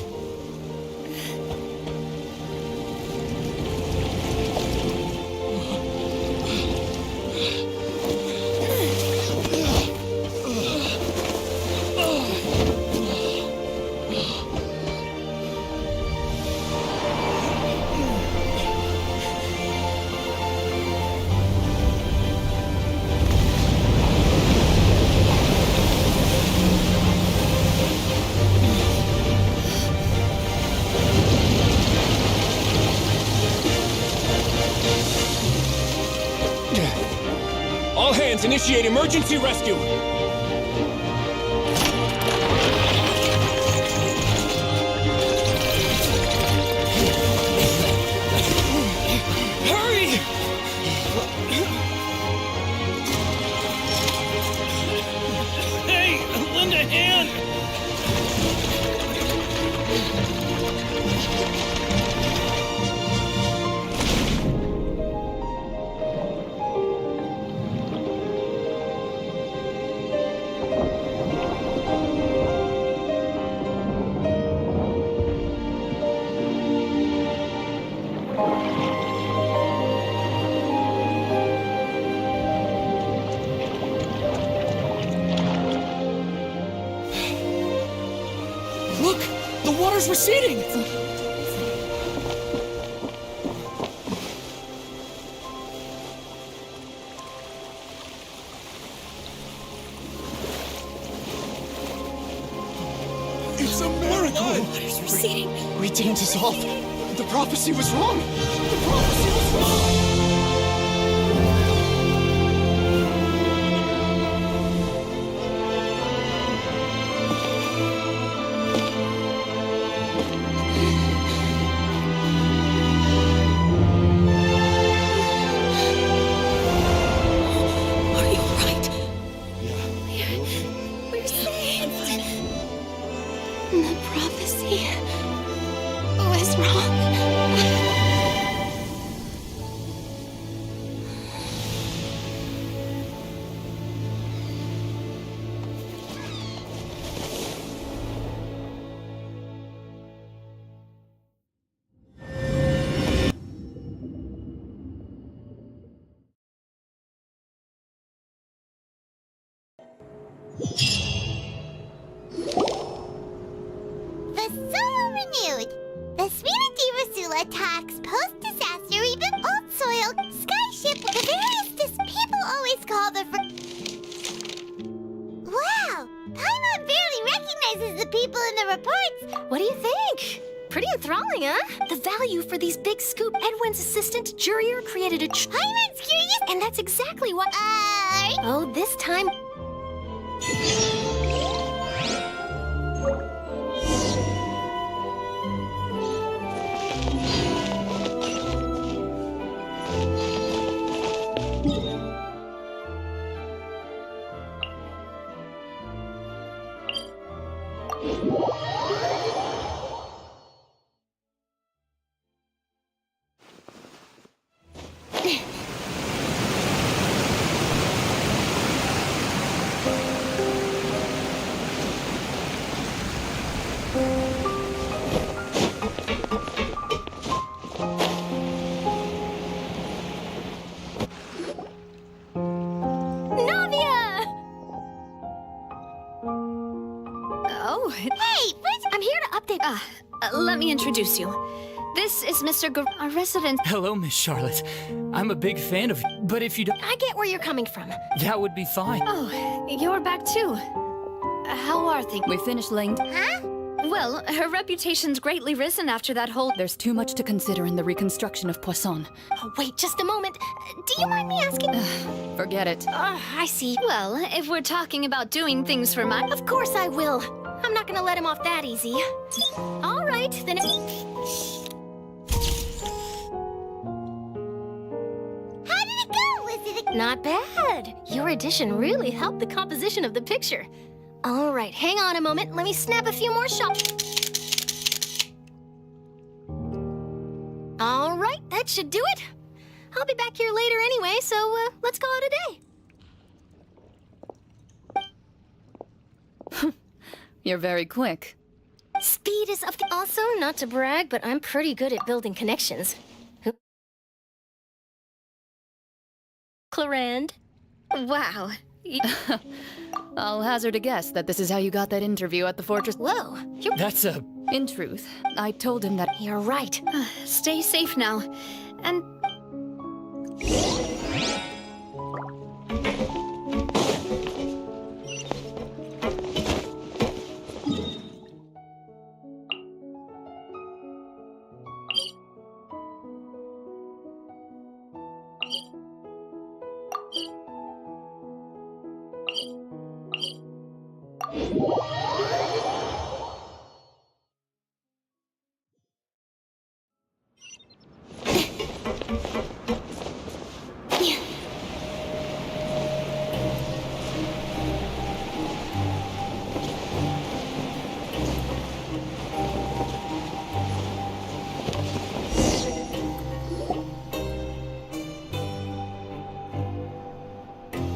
All hands, initiate emergency rescue! Hurry! Hey, lend a hand! Look! The water's receding! It's a miracle! Water's receding. We didn't dissolve. The prophecy was wrong! The prophecy was wrong! We're saved! The prophecy was wrong. The soil renewed. The Spirit Rasula attacks post-disaster rebuild old soil skyship. The various people always call the Wow! Paimon barely recognizes the people in the reports. What do you think? Pretty enthralling, huh? The value for these big scoop. Edwin's assistant, Jurier, created a... Paimon's curious. And that's exactly what... Oh, this time... Oh, hey, I'm here to update. Let me introduce you. This is Mr. our resident. Hello, Miss Charlotte. I'm a big fan of you, but if you don't... I get where you're coming from. That would be fine. Oh, you're back too. How are things? We finished laying... Huh? Well, her reputation's greatly risen after that whole... There's too much to consider in the reconstruction of Poisson. Oh, wait, just a moment. Do you mind me asking? Forget it. I see. Well, if we're talking about doing things for my... Of course I will. I'm not gonna let him off that easy. All right, then... How did it go? Was it Not bad. Your addition really helped the composition of the picture. All right, hang on a moment. Let me snap a few more shots. All right, that should do it. I'll be back here later anyway, so let's call it a day. You're very quick. Speed is of the... Also, not to brag, but I'm pretty good at building connections. Clarand? Wow. I'll hazard a guess that this is how you got that interview at the fortress. Whoa, That's a... In truth, I told him that... You're right. Stay safe now. And...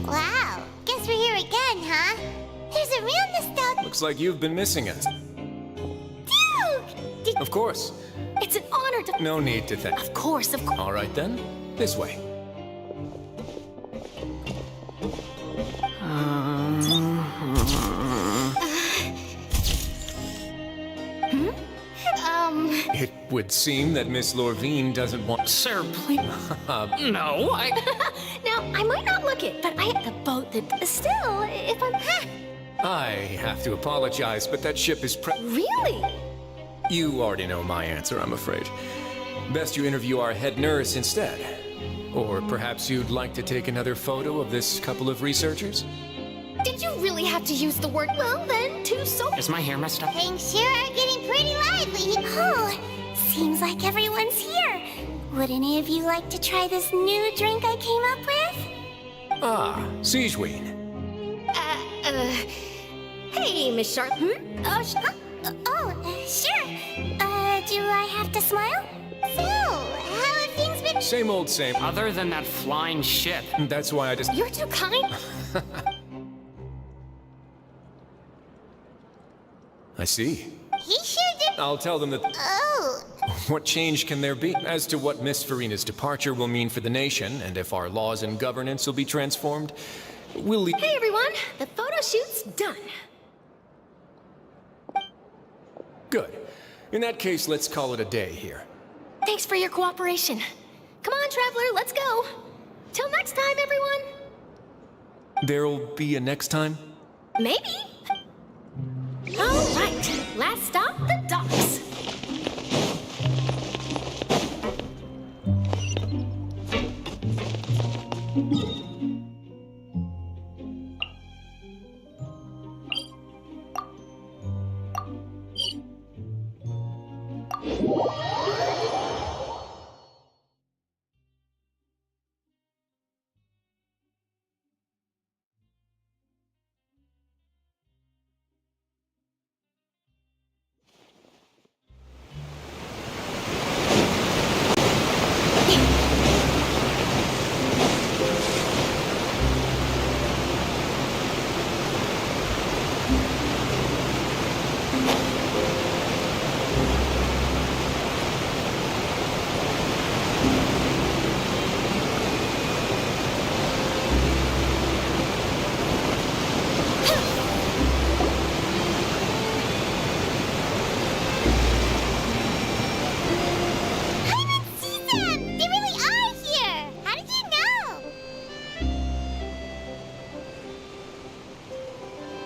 Wow, guess we're here again, huh? There's a real nostalgia. Looks like you've been missing us. Duke! Of course. It's an honor to... No need to thank. Of course, of course. All right then. This way. It would seem that Miss Lorvine doesn't want... Sir, please... No, I... Now, I might not look it, but I... The boat that... Still, if I'm... I have to apologize, but that ship is Really? You already know my answer, I'm afraid. Best you interview our head nurse instead. Or perhaps you'd like to take another photo of this couple of researchers? Did you really have to use the word... Well, then, too so... Is my hair messed up? Things sure are getting pretty lively. Oh, seems like everyone's here. Would any of you like to try this new drink I came up with? Ah, Siegeween. Hey, Miss Sharp. Sure. Do I have to smile? So, how have things been? Same old same. Other than that flying ship. That's why I just... You're too kind. I see. He sure did. I'll tell them that... Oh. What change can there be as to what Miss Farina's departure will mean for the nation, and if our laws and governance will be transformed? We'll leave... Hey, everyone. The photo shoot's done. Good. In that case, let's call it a day here. Thanks for your cooperation. Come on, Traveler, let's go. Till next time, everyone. There'll be a next time? Maybe. All right, last stop, the docks.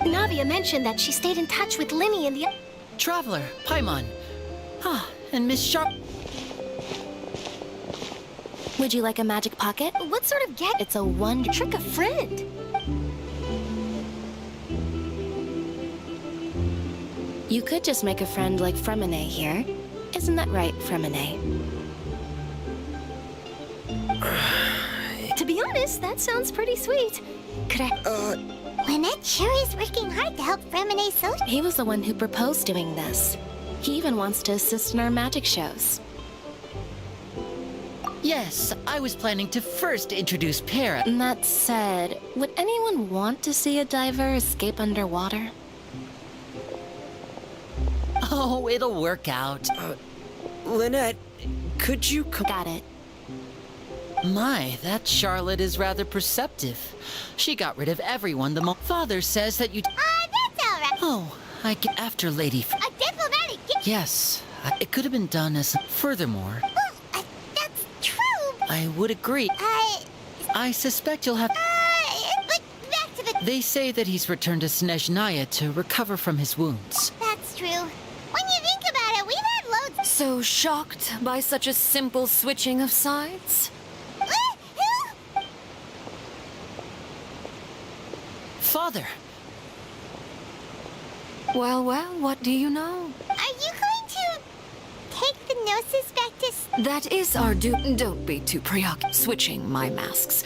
Navia mentioned that she stayed in touch with Linny and the... Traveler, Paimon. Ah, and Miss Sharp. Would you like a magic pocket? What sort of get? It's a wonder trick a friend. You could just make a friend like Fremine here. Isn't that right, Fremine? To be honest, that sounds pretty sweet. Could I... Lynette sure is working hard to help Fremine so... He was the one who proposed doing this. He even wants to assist in our magic shows. Yes, I was planning to first introduce Para. That said, would anyone want to see a diver escape underwater? Oh, it'll work out. Lynette, could you Got it. My, that Charlotte is rather perceptive. She got rid of everyone the Father says that you... that's alright. Oh, after Lady... A diplomatic gift. Yes, it could have been done as... Furthermore... Well, that's true. I would agree. I suspect you'll have... But back to the... They say that he's returned to Snezhnaya to recover from his wounds. That's true. When you think about it, we've had loads... So shocked by such a simple switching of sides? Father! Well, what do you know? Are you going to take the gnosis back to... That is our Don't be too preoccupied. Switching my masks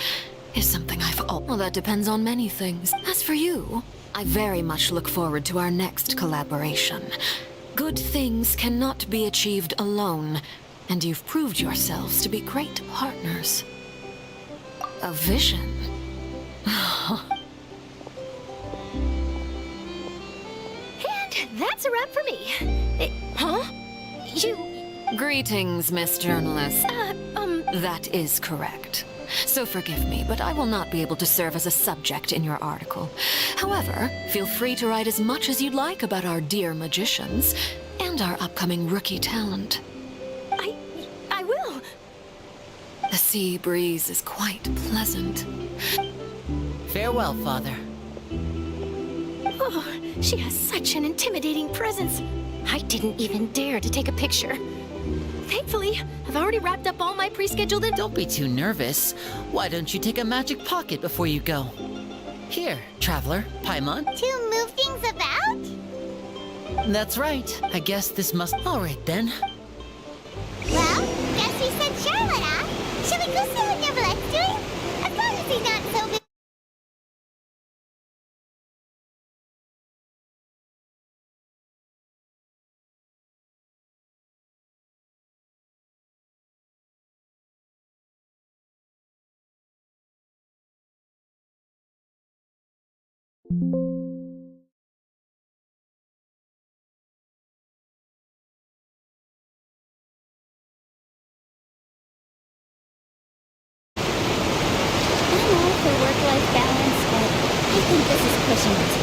is something Well, that depends on many things. As for you, I very much look forward to our next collaboration. Good things cannot be achieved alone, and you've proved yourselves to be great partners. A vision. That's a wrap for me. Huh? You... Greetings, Miss Journalist. That is correct. So forgive me, but I will not be able to serve as a subject in your article. However, feel free to write as much as you'd like about our dear magicians and our upcoming rookie talent. I will. The sea breeze is quite pleasant. Farewell, Father. Oh, she has such an intimidating presence. I didn't even dare to take a picture. Thankfully, I've already wrapped up all my pre-scheduled... Don't be too nervous. Why don't you take a magic pocket before you go? Here, Traveler, Paimon. To move things about? That's right. I guess this must... All right, then. Well, guess we sent Charlotte, huh? Shall we go see what Neverlette's doing? As long as he's not so busy. For work-life balance, but I think this is pushing it.